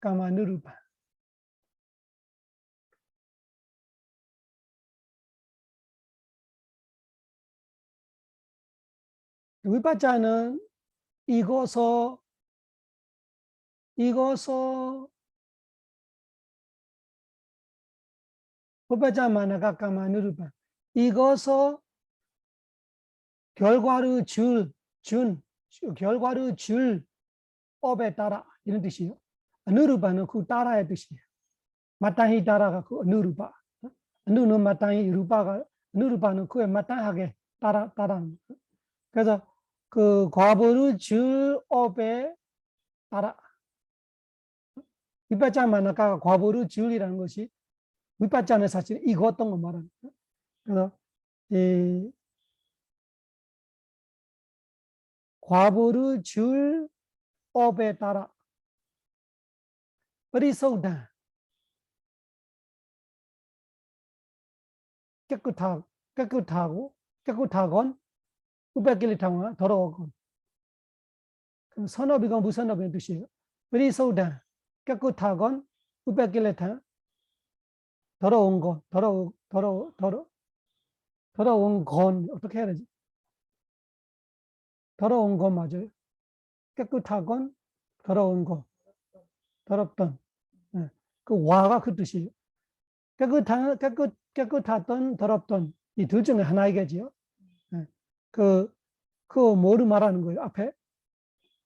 까마누르반 위빠자는 이거서 위빠자마나가 까마누르반 이거서 결과를 결과를 줄 업에 따라 이런 뜻이에요. 누르바는 그 따라의 뜻이에요. 마땅히 따라가 그 누르바. 누는 마땅히 루바가 누르바는 그에 마땅하게 따라하는 거예요. 그래서 그 과보를 줄 업에 따라 윗바자마나가 과보를 줄이라는 것이 윗바자는 사실 이거 어떤 거 말하는 거예요. 그래서 이 과보를 줄 업에 따라 어리석다 깨끗하건 우백길리탕과 더러워건 선업이건 무선업의 뜻이에요. 어리석다 깨끗하건 우백길리탕 더러운 건 어떻게 해야 되지? 더러운 건 맞아요. 깨끗하건 더러운 거 더럽던 그 와가 그 뜻이에요. 깨끗하던 더럽던 이 둘 중에 하나이겠지요. 그 뭐를 말하는 거예요? 앞에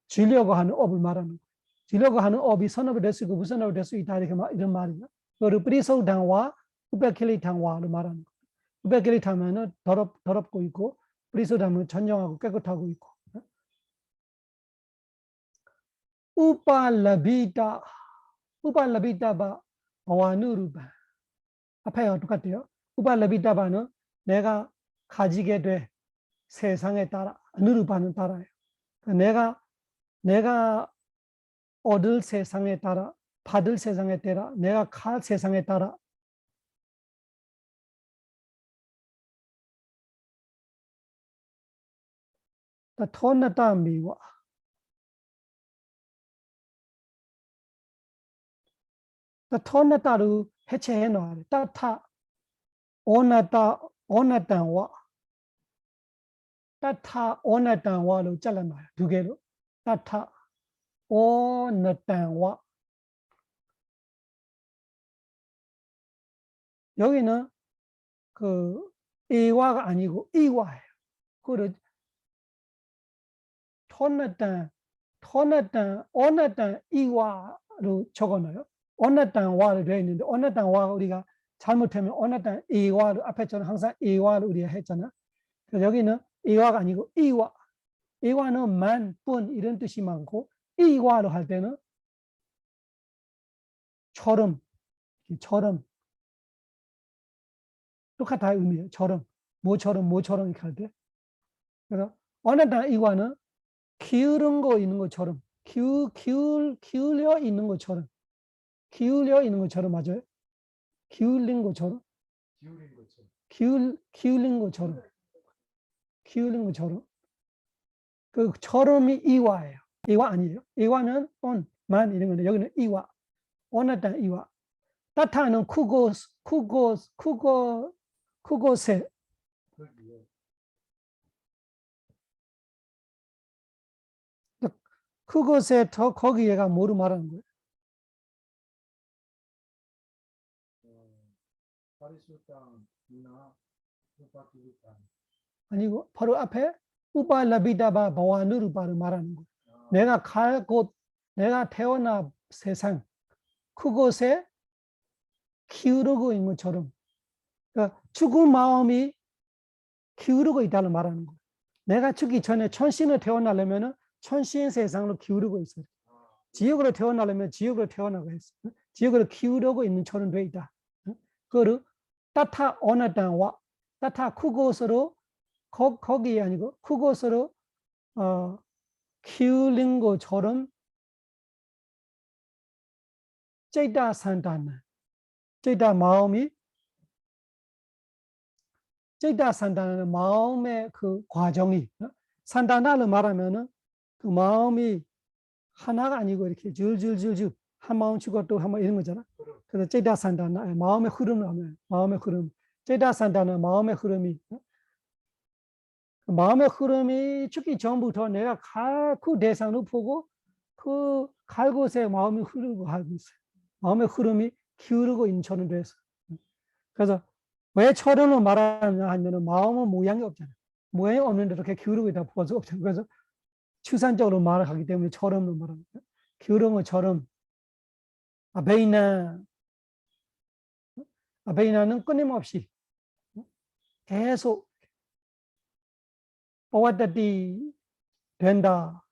주려고 하는 업을 말하는 거예요. 주려고 하는 업이 선업이 될 수 있고 무선업이 될 수 있다 이런 말이죠. 그리고 프리소당와 우베킬리탕와를 말하는 거예요. 우베킬리탕은 더럽고 있고 프리소당은 전정하고 깨끗하고 있고. 우발라비다바 와누르바 앞에와 똑같아요. 우발라비다바는 내가 가지게 돼 세상에 따라 누르바는 따라요. 내가 얻을 세상에 따라 받을 세상에 따라 내가 갈 세상에 따라 토나타 미와 토나타를 해체해 놔야 돼. 따타 오나탄와 따타 오나탄와로 잘라놔요. 두 개로 따타 오나탄와 여기는 그 이와가 아니고 이와예요. 그걸 오나탄 이와로 적어놔요. 오나탄와로 되어 있는데 오나탄와 우리가 잘못하면 어느 때 A와를 앞에 저는 항상 A와를 우리가 했잖아. 그래서 여기는 A와가 아니고 E와. A와는 만, 뿐 이런 뜻이 많고 E와로 할 때는 처럼 똑같아 의미예요. 처럼 뭐처럼 이렇게 할 때. 그래서 어느 때 E와는 기울은 거 있는 것처럼 기울려 있는 것처럼 맞아요. 기울린 것처럼 기울인 것처럼. 기울린 것처럼 그 처럼이 이와예요. 이와 아니에요. 이와는 만 이런 건데 여기는 이와. 어느 때 이와. 따타는 그곳에 거기에 그곳에 더 거기에가 뭐를 말하는 거예요? 파리수 땅이나 우파티비 땅. 아니고 바로 앞에 우발라비다바 바와누르바를 말하는 거예요. 내가 갈 곳, 내가 태어나 세상 그곳에 기울고 있는 것처럼 그러니까 죽은 마음이 기울고 있다는 말하는 거예요. 내가 죽기 전에 천신을 태어나려면 천신 세상으로 기울고 있어요. 지옥으로 태어나려면 지옥으로 태어나고 있어요. 지옥으로 기울고 있는 처럼 돼 있다. 그거를 따타 어느 땅와 따타 그곳으로 거기에 아니고 그곳으로 기울인 것처럼 째다 산다는 째다 마음이 째다 산다는 마음의 그 과정이 산다나를 말하면은 그 마음이 하나가 아니고 이렇게 줄줄줄줄 한 마음 치고 또 한 마음 이런 거잖아. 그래서 째다 산다나 마음의 흐름을 마음의 흐름 째다 산다는 마음의 흐름이 마음의 흐름이 죽기 전부터 내가 그 대상을 보고 그 갈 곳에 마음이 흐르고 하고 있어요. 마음의 흐름이 기울고 있는 처럼 돼서. 그래서 왜 처럼을 말하느냐 하면은 마음은 모양이 없잖아요. 모양이 없는데 이렇게 기울고 있다 볼 수 없잖아요. 그래서 추상적으로 말을 하기 때문에 처럼을 말합니다. 기울은 처럼 아베이나는 끊임없이 계속 오와다디 된다.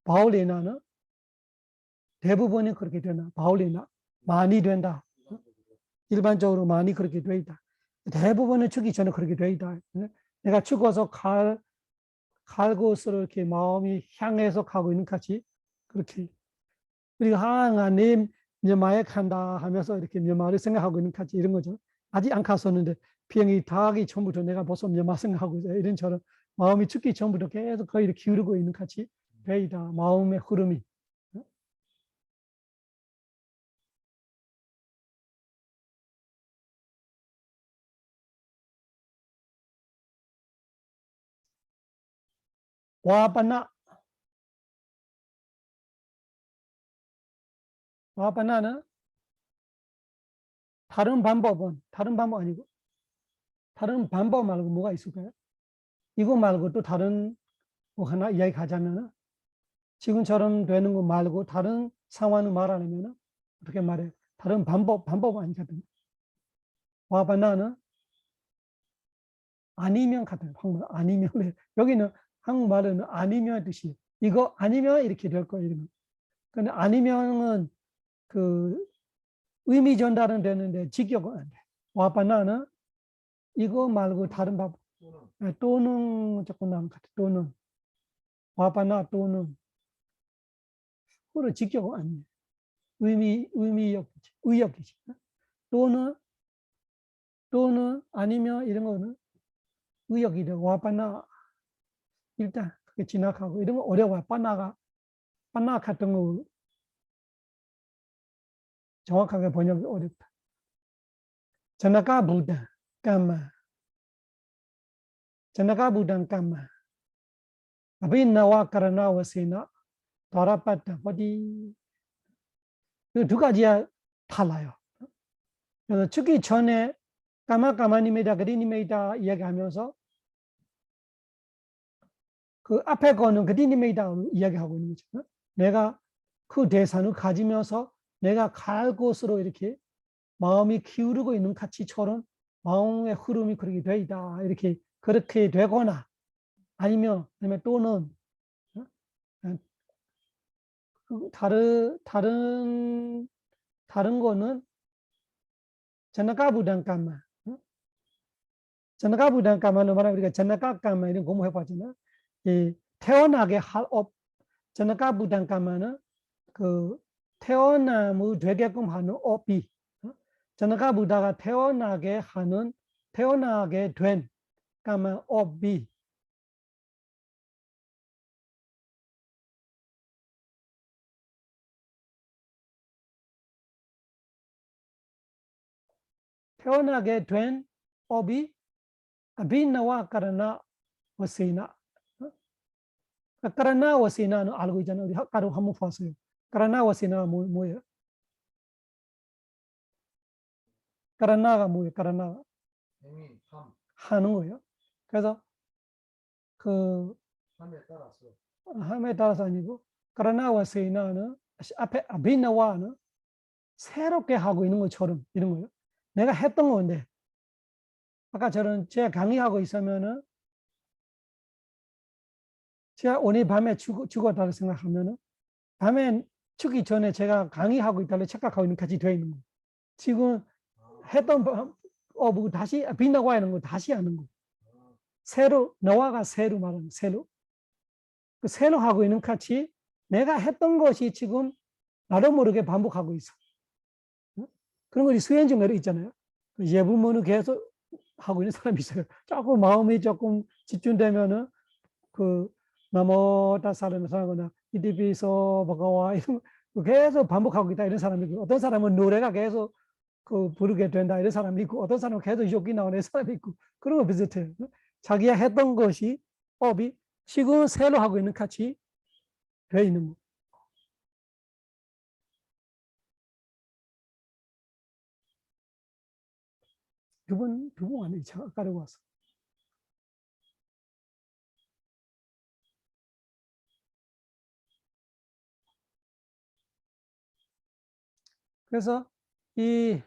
바울리나는 대부분이 그렇게 되나? 바울리나 많이 된다. 일반적으로 많이 그렇게 돼 있다. 대부분은 죽기 전에 그렇게 돼 있다. 내가 죽어서 갈 곳으로 이렇게 마음이 향해서 가고 있는 같이 그렇게 그리고 하나님 멸망에 간다 하면서 이렇게 멸망을 생각하고 있는 같이 이런 거죠. 아직 안 갔었는데 비행이 타기 전부터 내가 벌써 멸망 생각하고 있어요. 이런처럼 마음이 죽기 전부터 계속 거기를 기울고 있는 같이 돼 있다. 마음의 흐름이. 와바나는 다른 방법 아니고 다른 방법 말고 뭐가 있을까요? 이거 말고 또 다른 뭐 하나 이야기하자면 지금처럼 되는 거 말고 다른 상황을 말하려면 어떻게 말해? 다른 방법 아니거든요. 와바나는 아니면 같아요. 한국말 아니면 여기는 한국말은 아니면 뜻이 이거 아니면 이렇게 될 거예요. 이러면. 근데 아니면은 그 의미 전달은 되는데 직역은 안 돼. 와바나는 이거 말고 다른 방법 또는 조금 나은 것 같아. 또는 와바나 또는 그걸 직역은 안 돼. 의역이지. 또는 아니면 이런 거는 의역이 되고 와바나 일단 그게 지나가고 이런 거 어려워요. 바나 같은 거 정확하게 번역이 어렵다. 자나가 부다 까마 자나가 부단 까마 아비나와 카라나 와세나 다라빠다 어디 두 가지야 달라요. 그래서 죽기 전에 까마까마님이다 그리님이다 이야기하면서 그 앞에 거는 그리님이다 이야기하고 있는 거죠. 내가 그 대상을 가지면서 내가 갈 곳으로 이렇게 마음이 기울고 있는 가치처럼 마음의 흐름이 그렇게 되다. 이렇게 그렇게 되거나 아니면 또는 다른 거는 전나가부단감만 전나가부단감만로 말하면 우리가 전나가감만 이런 공부해 봤잖아. 이 태어나게 할 업 전나가부단감만은 그 태어남을 되게끔 하는 업이 전나가부다가 태어나게 된 까만 업이 태어나게 된 업이 아비나와 까라나 와세나 까라나 와세나는 알고 있잖아. 우리 아까도 한번 봤어요. 까라나 와세나 뭐예요? 까라나가 뭐예요? 까라나 행위, 함, 하는 거예요. 그래서 그 함에 따라서 함에 따라서 아니고 까라나 와세나는 앞에 아비나와는 새롭게 하고 있는 것처럼 이런 거예요. 내가 했던 건데 아까 저는 제가 강의하고 있으면은 제가 오늘 밤에 죽었다고 생각하면은 밤에 죽기 전에 제가 강의하고 있다고 착각하고 있는 같이 되어 있는 거예요. 지금 했던 뭐 다시 빛나고 하는 거 다시 하는 거. 새로 너와가 새로 말하는 새로 그 새로 하고 있는 같이 내가 했던 것이 지금 나도 모르게 반복하고 있어. 그런 것이 수행 중에도 있잖아요. 예불문을 계속 하고 있는 사람이 있어요. 조금 마음이 조금 집중되면은 그 나모 다사르나 사거나 이디비서 버가와 이런 거 계속 반복하고 있다 이런 사람이 있고 어떤 사람은 노래가 계속 그 부르게 된다 이런 사람이 있고 어떤 사람은 계속 욕이 나오는 사람이 있고 그런 거 비슷해요. 자기가 했던 것이 업이 지금 새로 하고 있는 같이 돼 있는 거. 두 번 안에 아까로 왔어. 그래서 이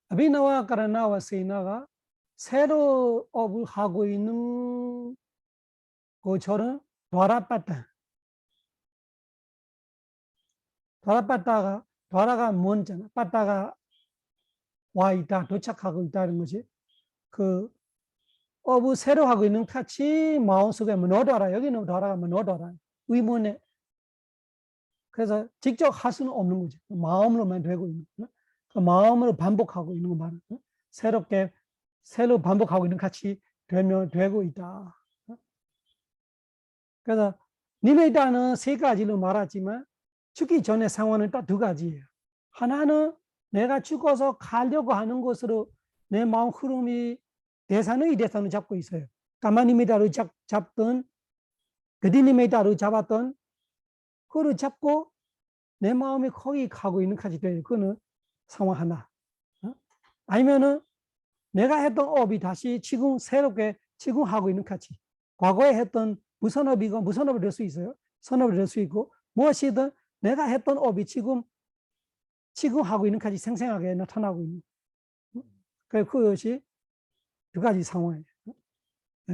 아비나와 까라나와 세이나가 새로 업을 하고 있는 것처럼 도라가 뭔잖아. 빠따가 와 있다, 도착하고 있다는 것이 그 업을 새로 하고 있는 같이 마음속에 넣어둬라. 여기는 도라가 넣어둬라. 의문에 그래서 직접 할 수는 없는 거지. 마음으로만 되고 있는 거. 그 마음으로 반복하고 있는 거 말은 새로 반복하고 있는 같이 되고 있다. 그래서 니메다는 세 가지로 말하지만 죽기 전에 상황은 딱 두 가지예요. 하나는 내가 죽어서 가려고 하는 것으로 내 마음 흐름이 이 대산을 잡고 있어요. 까마니메다로 잡던 그디니메다로 잡았던 그를 잡고 내 마음이 거기 가고 있는 까지 돼요. 그거는 상황 하나. 아니면은 내가 했던 업이 다시 지금 새롭게 지금 하고 있는 까지. 과거에 했던 무선업이고 무선업이 될 수 있어요. 선업이 될 수 있고 무엇이든 내가 했던 업이 지금 하고 있는 까지 생생하게 나타나고 있는. 그것이 두 가지 상황이에요.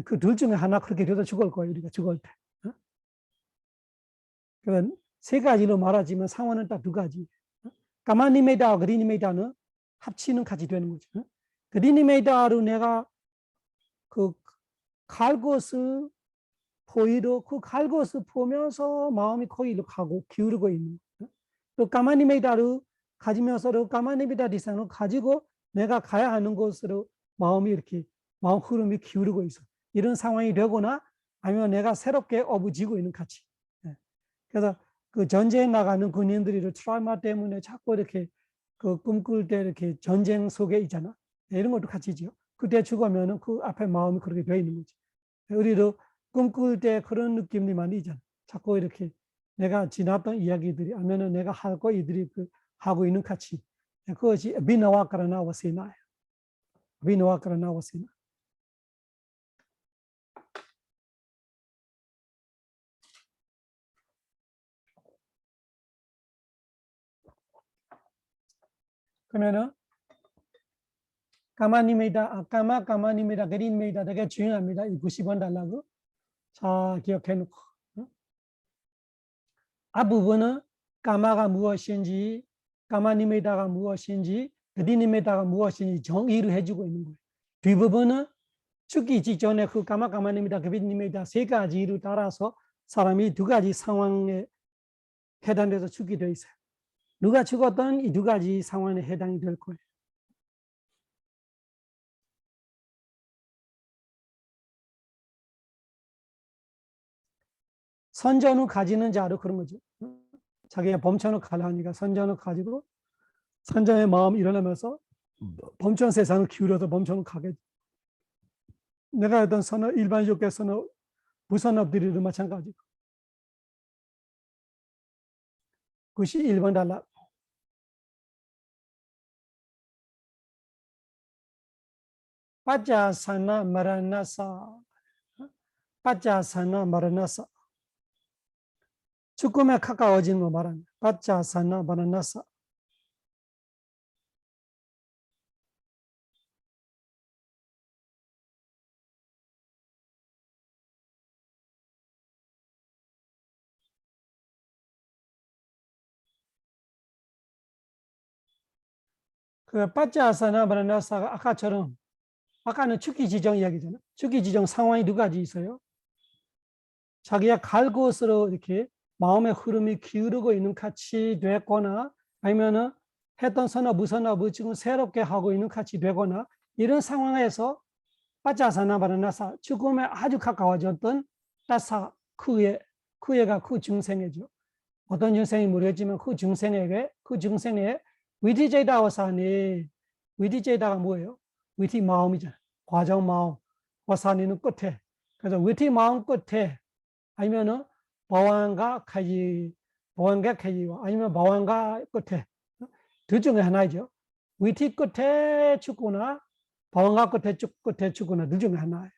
그 둘 중에 하나 그렇게 되다 죽을 거예요. 우리가 죽을 때. 그러니까 세 가지로 말하지만 상황은 딱 두 가지. 까마니메다, 그리니메다는 합치는 같이 되는 거죠. 그리니메다로 내가 그 갈 것을 보이도 그 갈 것을 보면서 마음이 거기로 가고 기울고 있는 거예요. 또 까마니메다를 가지면서도 까마니메다 디상을 가지고 내가 가야 하는 곳으로 마음이 이렇게 마음 흐름이 기울고 있어. 이런 상황이 되거나 아니면 내가 새롭게 어부지고 있는 가치. 그래서 그 전쟁에 나가는 군인들이 트라우마 때문에 자꾸 이렇게 그 꿈꿀 때 이렇게 전쟁 속에 있잖아. 이런 것도 같이죠. 그때 죽으면은 그 앞에 마음이 그렇게 되어 있는 거지. 우리도 꿈꿀 때 그런 느낌이 많이 있잖아. 자꾸 이렇게 내가 지났던 이야기들이 아니면은 내가 할 거 이들이 그 하고 있는 가치. 그것이 비나와카라나 와세나예요. 비나와카라나 와세나. 그러면은 까마니메이다, 까마니메이다, 그린메이다 되게 중요합니다. 이 90원 달라고. 자, 기억해 놓고. 앞부분은 까마가 무엇인지, 까마니메이다가 무엇인지, 그린메이다가 무엇인지 정의를 해주고 있는 거예요. 뒷부분은 죽기 직전에 그 까마니메이다, 그린메이다 세 가지를 따라서 사람이 두 가지 상황에 해당돼서 죽게 되어 있어요. 누가 죽었던 이 두 가지 상황에 해당이 될 거예요. 선전을 가지는 자로 그런 거죠. 자기가 범천을 가려니까 선전을 가지고 선전의 마음이 일어나면서 범천 세상을 기울여서 범천을 가게. 내가 했던 선업, 일반 욕계 선업, 부선업들이도 마찬가지고. 그것이 1번 달라. 빠짜사나 마라나사. 빠짜사나 마라나사. 죽음에 가까워지는 거 말합니다. 빠짜사나 마라나사. 그 빠짜사나 마라나사가 아까처럼 아까는 죽기 지정 이야기잖아요. 죽기 지정 상황이 두 가지 있어요. 자기가 갈 곳으로 이렇게 마음의 흐름이 기울고 있는 같이 됐거나 아니면은 했던 선업, 무선업을 지금 새롭게 하고 있는 같이 되거나 이런 상황에서 빠짜사나 바라나사 죽음에 아주 가까워졌던 따사 그 애가 그 중생이죠. 어떤 중생이 모르겠지만 그 중생의 위디제다와사니 위디제다가 뭐예요? 위티 마음이잖아요. 과정 마음. 와사니는 끝에. 그래서 위티 마음 끝에 아니면은 바완가 카이와 아니면 바완가 끝에 둘 중에 하나이죠. 위티 끝에 죽거나 바완가 끝에 죽거나 둘 중에 하나예요.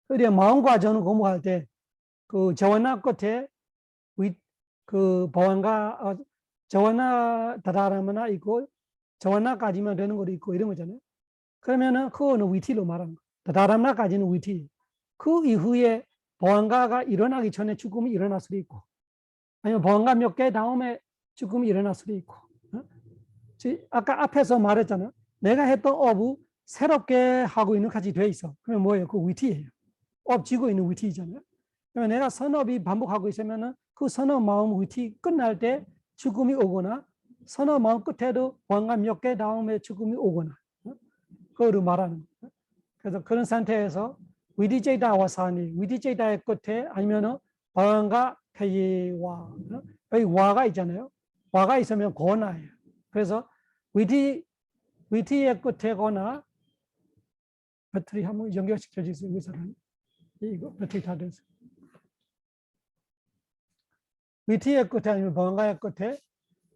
그래 마음과 저는 공부할 때 그 저완나 끝에 그 바완가 저완나 다다라마나 있고 저완나까지만 되는 것도 있고 이런 거잖아요. 그러면은 그거는 위티로 말하는 거. 다다람나까지는 위티. 그 이후에 보안가가 일어나기 전에 죽음이 일어날 수도 있고, 아니면 보안가 몇 개 다음에 죽음이 일어날 수도 있고. 아까 앞에서 말했잖아. 내가 했던 업을 새롭게 하고 있는 같이 돼 있어. 그러면 뭐예요? 그 위티예요. 업 지고 있는 위티잖아요. 그러면 내가 선업이 반복하고 있으면은 그 선업 마음 위티 끝날 때 죽음이 오거나, 선업 마음 끝에도 보안가 몇 개 다음에 죽음이 오거나. 그거를 말하는 거예요. 그래서 그런 상태에서 위디제이다와 사니, 위디제이다의 끝에 아니면은 방과 페이와 여기 와가 있잖아요. 와가 있으면 고나예요. 그래서 위디의 끝에거나 배터리 한번 연결시켜 주세요. 이 사람 이거 배터리 다 됐어. 위티의 끝에 아니면 방과의 끝에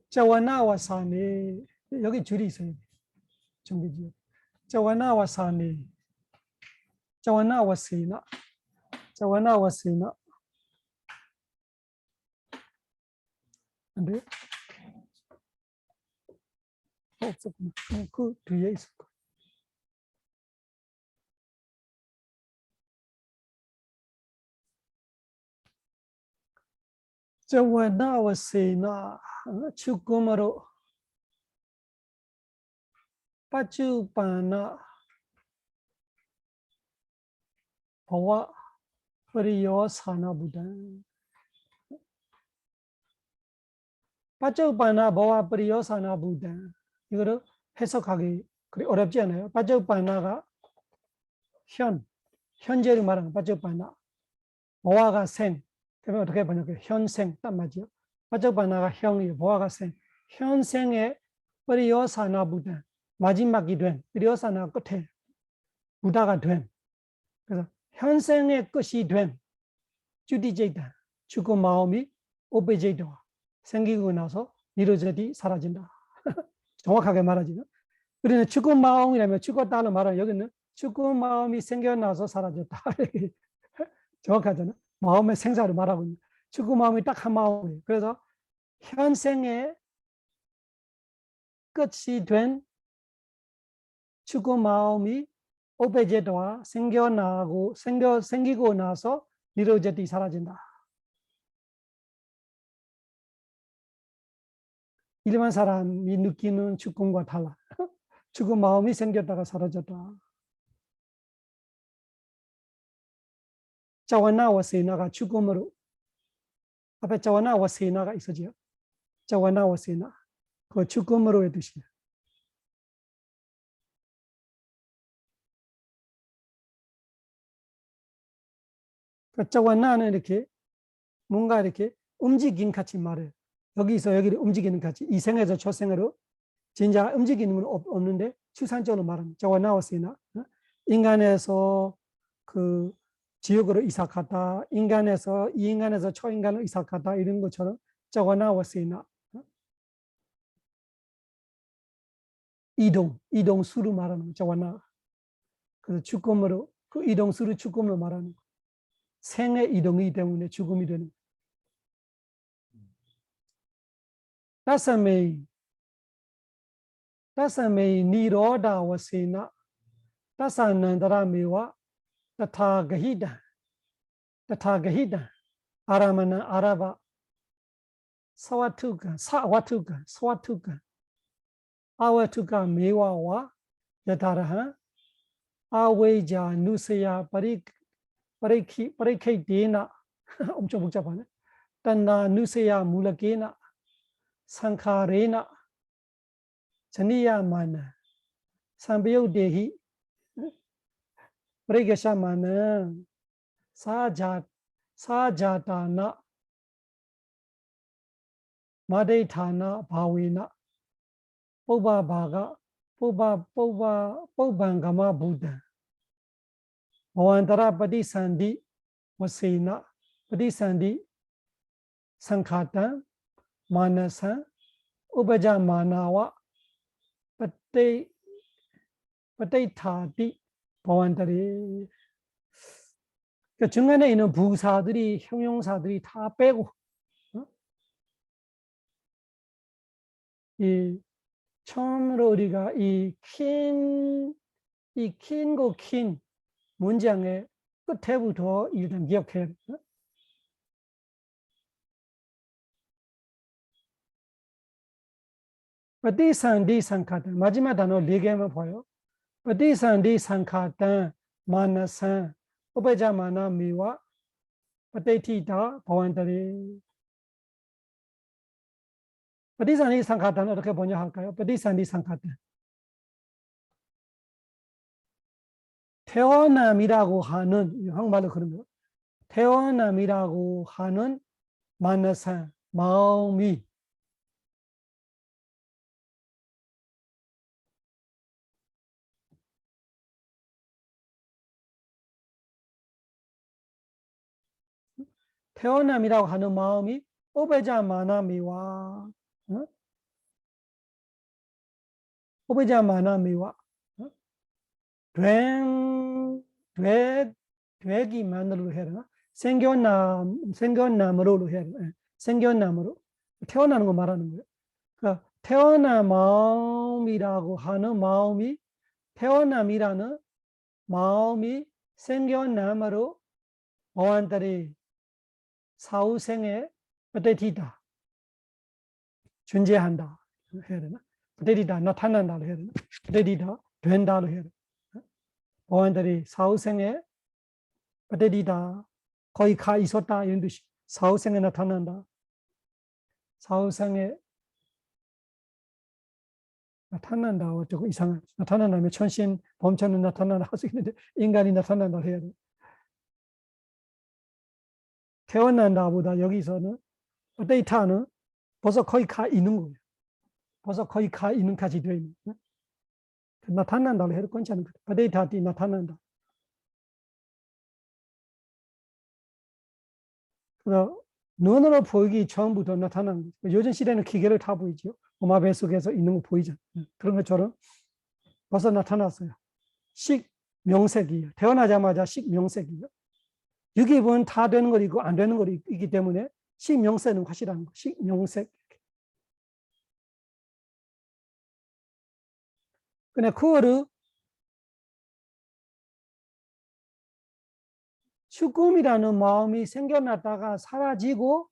자와나와 사니 여기 줄이 있어요. 정비지. 자와나와 사니. 자와나 와시나 안 돼요? 없었구나. 그 뒤에 있을 거예요. 자와나 와시나 죽음으로 빠쭈빠나 버와 프리요사나부다 빠쭈빠나 버와 프리요사나부다 이거를 해석하기 그리 어렵지 않아요. 빠쭈빠나가 현재를 말하는 빠쭈빠나 버와가 생 그러면 어떻게 번역해요? 현생 딱 맞죠? 빠쭈빠나가 형이에요. 버와가 생 현생의 프리요사나부다 마지막이 된 프리요사나 끝에 부다가 된 그래서 현생의 끝이 된 주디제이다 죽은 마음이 오베제이다와 생기고 나서 이루어져디 사라진다. 정확하게 말하지는. 우리는 죽은 마음이라면 죽었다는 말은 여기는 죽은 마음이 생겨나서 사라졌다. 정확하잖아. 마음의 생사를 말하고 있는. 죽은 마음이 딱 한 마음이에요. 그래서 현생의 끝이 된 죽은 마음이 오베제도와 생기고 나서 니로제티 사라진다. 일반 사람이 느끼는 죽음과 달라. 죽은 마음이 생겼다가 사라졌다. 자와나와 세나가 죽음으로 앞에 자와나와 세나가 있어지요. 자와나와 세나 그 죽음으로의 뜻이에요. 그 자와나는 이렇게 뭔가 이렇게 움직임 같이 말해요. 여기서 여기를 움직이는 같이 이 생에서 저 생으로 진짜 움직이는 건 없는데 추상적으로 말하면 자와나와 세나 인간에서 그 지옥으로 이사 갔다, 인간에서 이 인간에서 저 인간으로 이사 갔다 이런 것처럼 자와나와 세나 이동 수를 말하는 자와나. 그래서 죽음으로 그 이동 수를 죽음으로 말하는 거. 생의 이동이기 때문에 죽음이 되는 거. 따사메이 니로다와 세나 따사난다라메와 타타가히다 아라마나 아라바 사와투가 아와투가 메와와 야타라하 아웨자 누세야 파리케이데나 엄청 복잡하네. 단나 누세야 물라게나 상카레나 자니야마나 삼비우데히 프레게샤마나 사자타나 마데타나 바위나 뽑아바가 뽑방가마 부다 원다라 바디산디 와세나 바디산디 상카탄 마나사 우바자 마나와 파테이타디 보완다리. 그 중간에 있는 부사들이 형용사들이 다 빼고 이 처음으로 우리가 이 킨고 킨 문장의 끝에부터 일단 기억해야 돼. 파티산디 상카탄 마지막 단어 4개만 봐요. 파티산디 상카탄 마나산 우바자마나 미와 파테이티다 보완다리. 파티산디 상카탄은 어떻게 번역할까요? 파티산디 상카탄 태어남이라고 하는 한국말로 그러면 태어남이라고 하는 마나산 마음이 태어남이라고 하는 마음이 오베자마나미와 오베자마나미와 되기만으로 해야 되나? 생겨남으로 해야 되나? 생겨남으로 태어나는 거 말하는 거예요. 그러니까 태어난 마음이라고 하는 마음이 태어남이라는 마음이 생겨남으로 어한들이 사후생에 파테티다 존재한다 해야 되나? 파테티다 나타난다로 해야 되나? 파테티다 된다로 해야 되나? 어한들이 사후생에 파테티다 거의 가 있었다 이런 뜻이 사후생에 나타난다. 사후생에 나타난다 어쩌고 이상한 나타난다면 천신 범천은 나타난다 할 수 있는데 인간이 나타난다 해야 돼. 태어난다보다 여기서는 데이터는 벌써 거의 가 있는 거예요. 벌써 거의 가 있는 까지 되어 있는. 나타난다로 해도 괜찮은 거예요. 데이터한테 나타난다. 그래서 눈으로 보이기 전부터 나타난 거죠. 요즘 시대는 기계를 다 보이죠. 엄마 뱃속에서 있는 거 보이죠. 그런 것처럼 벌써 나타났어요. 식명색이에요. 태어나자마자 식명색이에요. 유기분 다 되는 거 있고 안 되는 거 있기 때문에 식명색은 확실한 거. 식명색. 근데 그거를 죽음이라는 마음이 생겨났다가 사라지고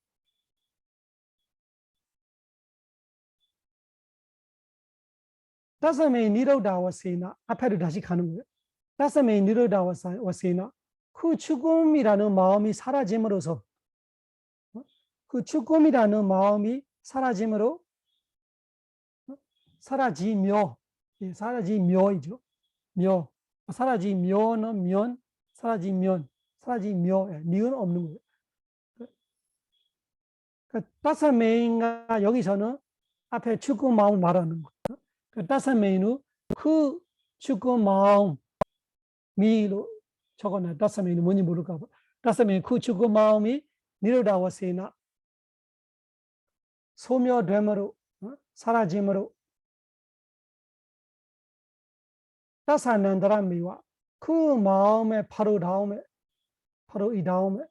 다스메 니로다와세나 앞에로 다시 가는 거예요. 다스메 니로다와세나 그 죽음이라는 마음이 사라짐으로써 그 죽음이라는 마음이 사라짐으로 사라지며 사라지며이죠. 며 사라지며는 면 사라지며 니은 없는 거예요. 그러니까 다스메인가 여기서는 앞에 죽음 마음을 말하는 거예요. 그 다스메인은 그 죽음 마음 미로 적어놔. 다스메인은 뭔지 모를까 봐. 다스메인 그 죽음 마음이 니로다와세나 소멸됨으로 사라짐으로 다사난다라미와 그 마음의 바로 이 다음에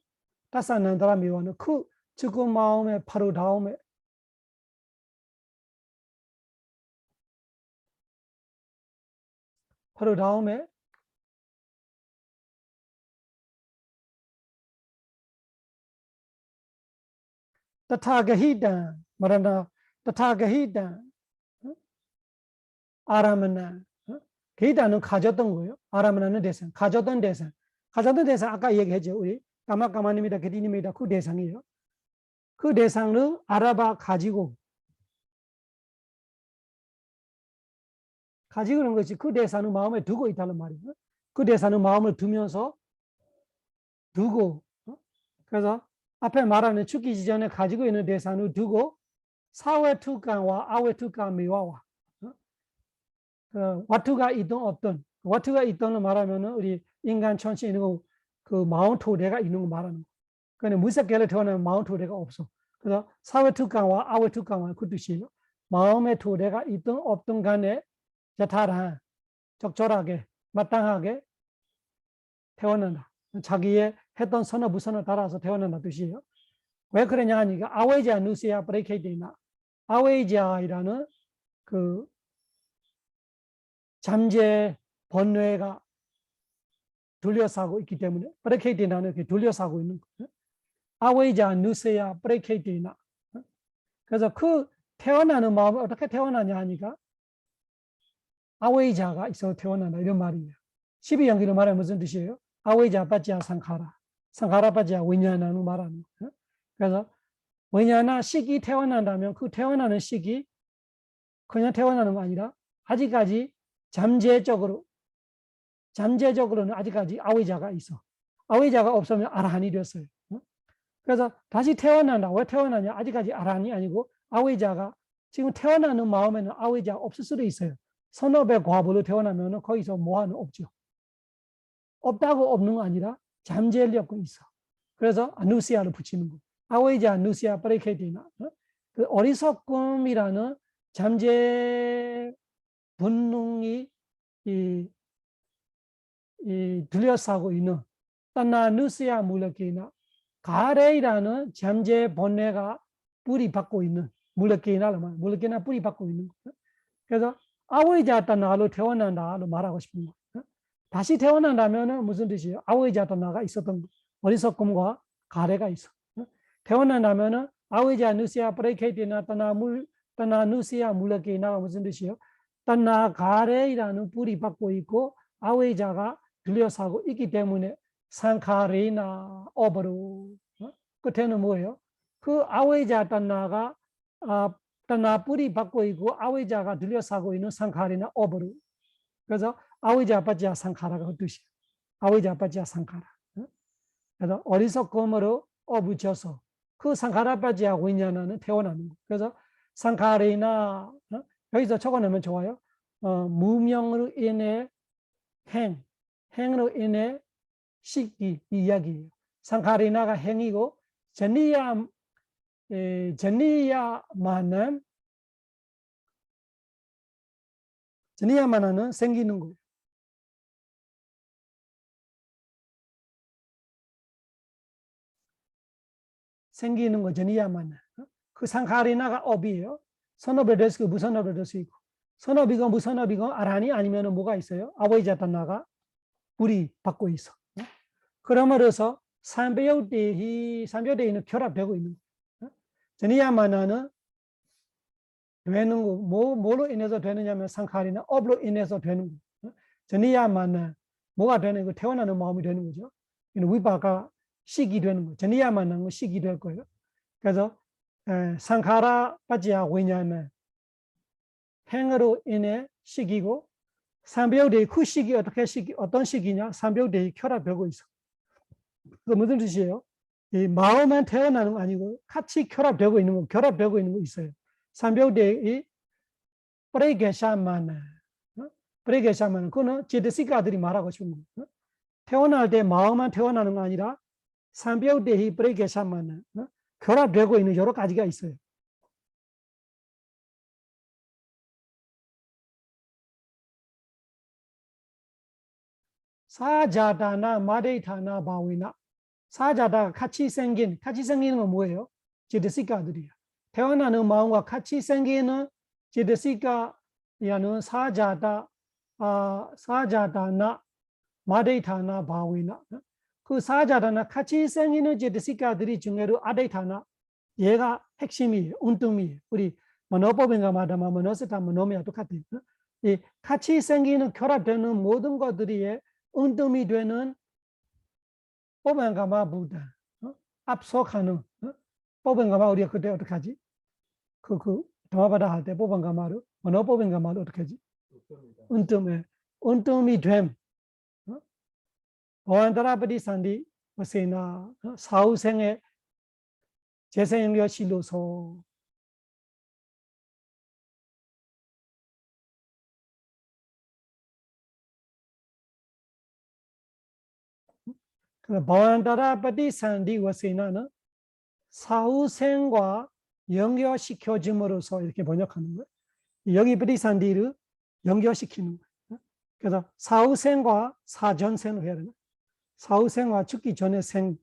다사난다라미와는 그 죽음 마음의 바로 다음에 타타가히단 말한다. 타타가히단 아라마나 게이다는 가졌던 거예요. 아라마나는 대상, 가졌던 대상. 아까 얘기했죠. 우리 까마까마님이다 게디님이다 그 대상이에요. 그 대상을 알아봐 가지고 그런 것이 그 대상을 마음에 두고 있다는 말이에요. 그 대상을 마음을 두면서 두고 그래서 앞에 말하는 죽기 전에 가지고 있는 대상을 두고 사회투간과 아외투간미와 와투가 있든 없든 와투가 있든을 말하면은 우리 인간 천체 있는 거 그 마음 토대가 있는 거 말하는 거. 근데 무색계를 태어나면 마음 토대가 없어. 그래서 사회투간과 아외투간과 그 뜻이에요. 마음의 토대가 있든 없든 간에 자타란 적절하게 마땅하게 태어난다. 자기의 했던 선어 부선을 따라서 태어난다 뜻이에요. 왜 그러냐 하니까 아웨이자 누시아 브레이케이드나 아웨이자이라는 그 잠재 번뇌가 둘러싸고 있기 때문에 브레이케이드나는 둘러싸고 있는 거예요. 아웨이자 누시아 브레이케이드나 그래서 그 태어나는 마음이 어떻게 태어나냐 하니까 아웨이자가 있어서 태어난다 이런 말이에요. 12연기로 말하면 무슨 뜻이에요? 아웨이자 빠지야 상카라 빠지야 위냐나는 말하는 거예요. 그래서 왜냐나 식이 태어난다면 그 태어나는 식이 그냥 태어나는 거 아니라 아직까지 잠재적으로는 아직까지 아웨이자가 있어. 아웨이자가 없으면 아라한이 됐어요. 그래서 다시 태어난다. 왜 태어나냐? 아직까지 아라한이 아니고 아웨이자가 지금 태어나는 마음에는 아웨이자가 없을 수도 있어요. 서너 배 과보로 태어나면 거기서 뭐하는 없죠. 없다고 없는 거 아니라 잠재력이 있어. 그래서 아누시아를 붙이는 거. 아웨이자 누시아 브레이케이드나 그 어리석음이라는 잠재 본능이 들려싸고 있는 따나 누시아 물레기나 가레이라는 잠재 번뇌가 뿌리 받고 있는 물레기나 뿌리 받고 있는 거예요. 그래서 아웨이자 따나로 태어난다로 말하고 싶은 거예요. 다시 태어난다면 무슨 뜻이에요? 아웨이자 따나가 있었던 어리석음과 가래가 있어. 태어난다면 아웨이자 누시아 브레이케이드나 따나 누시아 물레기나가 무슨 뜻이에요? 따나 가래이라는 뿌리 받고 있고 아웨이자가 들려사고 있기 때문에 상카레나 오버로 끝에는 뭐예요? 그 아웨이자 따나가 따나 뿌리 받고 있고 아웨이자가 들려사고 있는 상카레나 오버로 그래서 아웨이자 빠지야 상카라가 그 뜻이에요. 아웨이자 빠지야 상카라. 그래서 어리석음으로 어붙여서 그 상카라 빠지야 위냐나는 태어나는 거. 그래서 상카레나 여기서 적어놓으면 좋아요. 무명으로 인해 행으로 인해 식기 이야기예요. 상카리나가 행이고 제니야마나는 생기는 거예요. 생기는 거 제니야마나. 그 상카리나가 업이에요. 선업을 될 수 있고 무선업을 될 수 있고 선업이건 무선업이건 아라니 아니면 뭐가 있어요? 아보이자타나가 불이 받고 있어. 그러므로서 삼배역대는 결합되고 있는 거예요. 전이야마나는 되는 거, 뭐로 인해서 되느냐면 상칼이나 업로 인해서 되는 거예요. 전이야마나 뭐가 되는 거, 태어나는 마음이 되는 거죠. 위바가 식이 되는 거예요. 전이야마나는 식이 될 거예요. 그래서 상카라 빠지야 왜냐하면 행으로 인해 식이고 삼배역대의 그 식이 어떤 식이냐? 삼배역대의 결합되고 있어. 그 무슨 뜻이에요? 이 마음만 태어나는 거 아니고 같이 결합되고 있는 거 있어요. 삼배역대의 프레게샤마나, 그거는 제드시가들이 말하고 싶은 거예요. 태어날 때 마음만 태어나는 거 아니라 삼배역대의 프레게샤마나, 결합되고 있는 여러 가지가 있어요. 사자다나 마데이타나 바위나. 사자다가 같이 생기는 건 뭐예요? 제드시가들이야. 태어나는 마음과 같이 생기는 제드시가라는 사자다나 마데이타나 바위나. 그 사자다나 같이 생기는 제드시가들이 중에도 아데이타나 얘가 핵심이에요. 운동이에요. 우리 만어법인가 마다마 만어스타 만어미와 똑같아요. 이 같이 생기는 결합되는 모든 것들이 운동이 되는 뽑은가마 부다 압속하는 뽑은가마 우리가 그때 어떻게 하지? 그 도마바다 할 때 뽑은가마로 어느 뽑은가마로 어떻게 하지? 운동이 됨 보안다라바디 산디 와세나 사후생의 재생연료실로서 보안다라바디 산디 와세나는 사후생과 연결시켜줌으로써 이렇게 번역하는 거예요. 여기 브리산디를 연결시키는 거예요. 그래서 사후생과 사전생을 해야 되나? 사후생과 죽기 전의 생,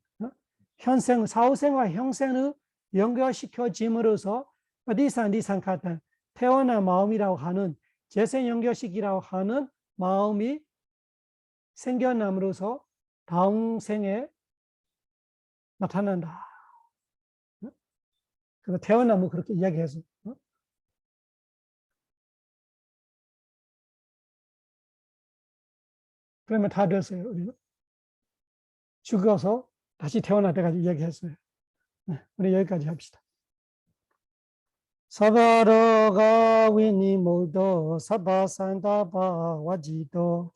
현생, 사후생과 현생을 연결시켜짐으로써 브리산디 상카탄 태어난 마음이라고 하는 재생 연결시키라고 하는 마음이 생겨남으로써 다음 생에 나타난다. 그래서 태어나면 그렇게 이야기해서 그러면 다 됐어요. 우리는 죽어서 다시 태어날 때까지 이야기했어요. 네, 우리 여기까지 합시다. 사바로가 위니모도 사바산다바 와지도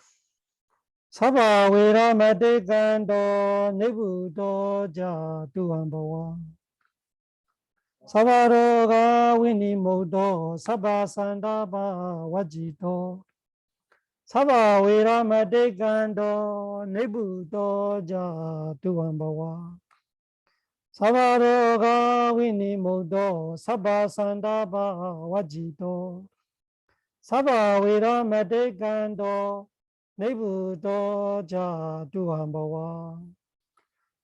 사바웨라마데간도 네부도 자두안바와 사바로가 위니모도 사바산다바 와지도 사바웨라마데간도 네부도 자두안바와 사바로가 위니모도 사바산다바 와지도 사바웨라마데간도 네부도 자두안바와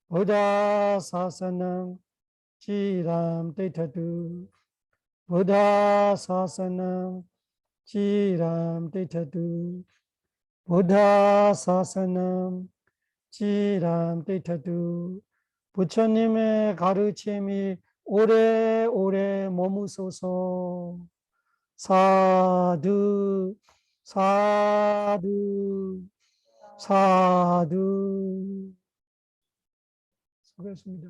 부다 사사능 지람 데이터두 부다 사사능 지람 데이터두 부다 사사능 지람 데이터두 부처님의 가르침이 오래오래 머무소서. 사두 사두 사두. 수고했습니다.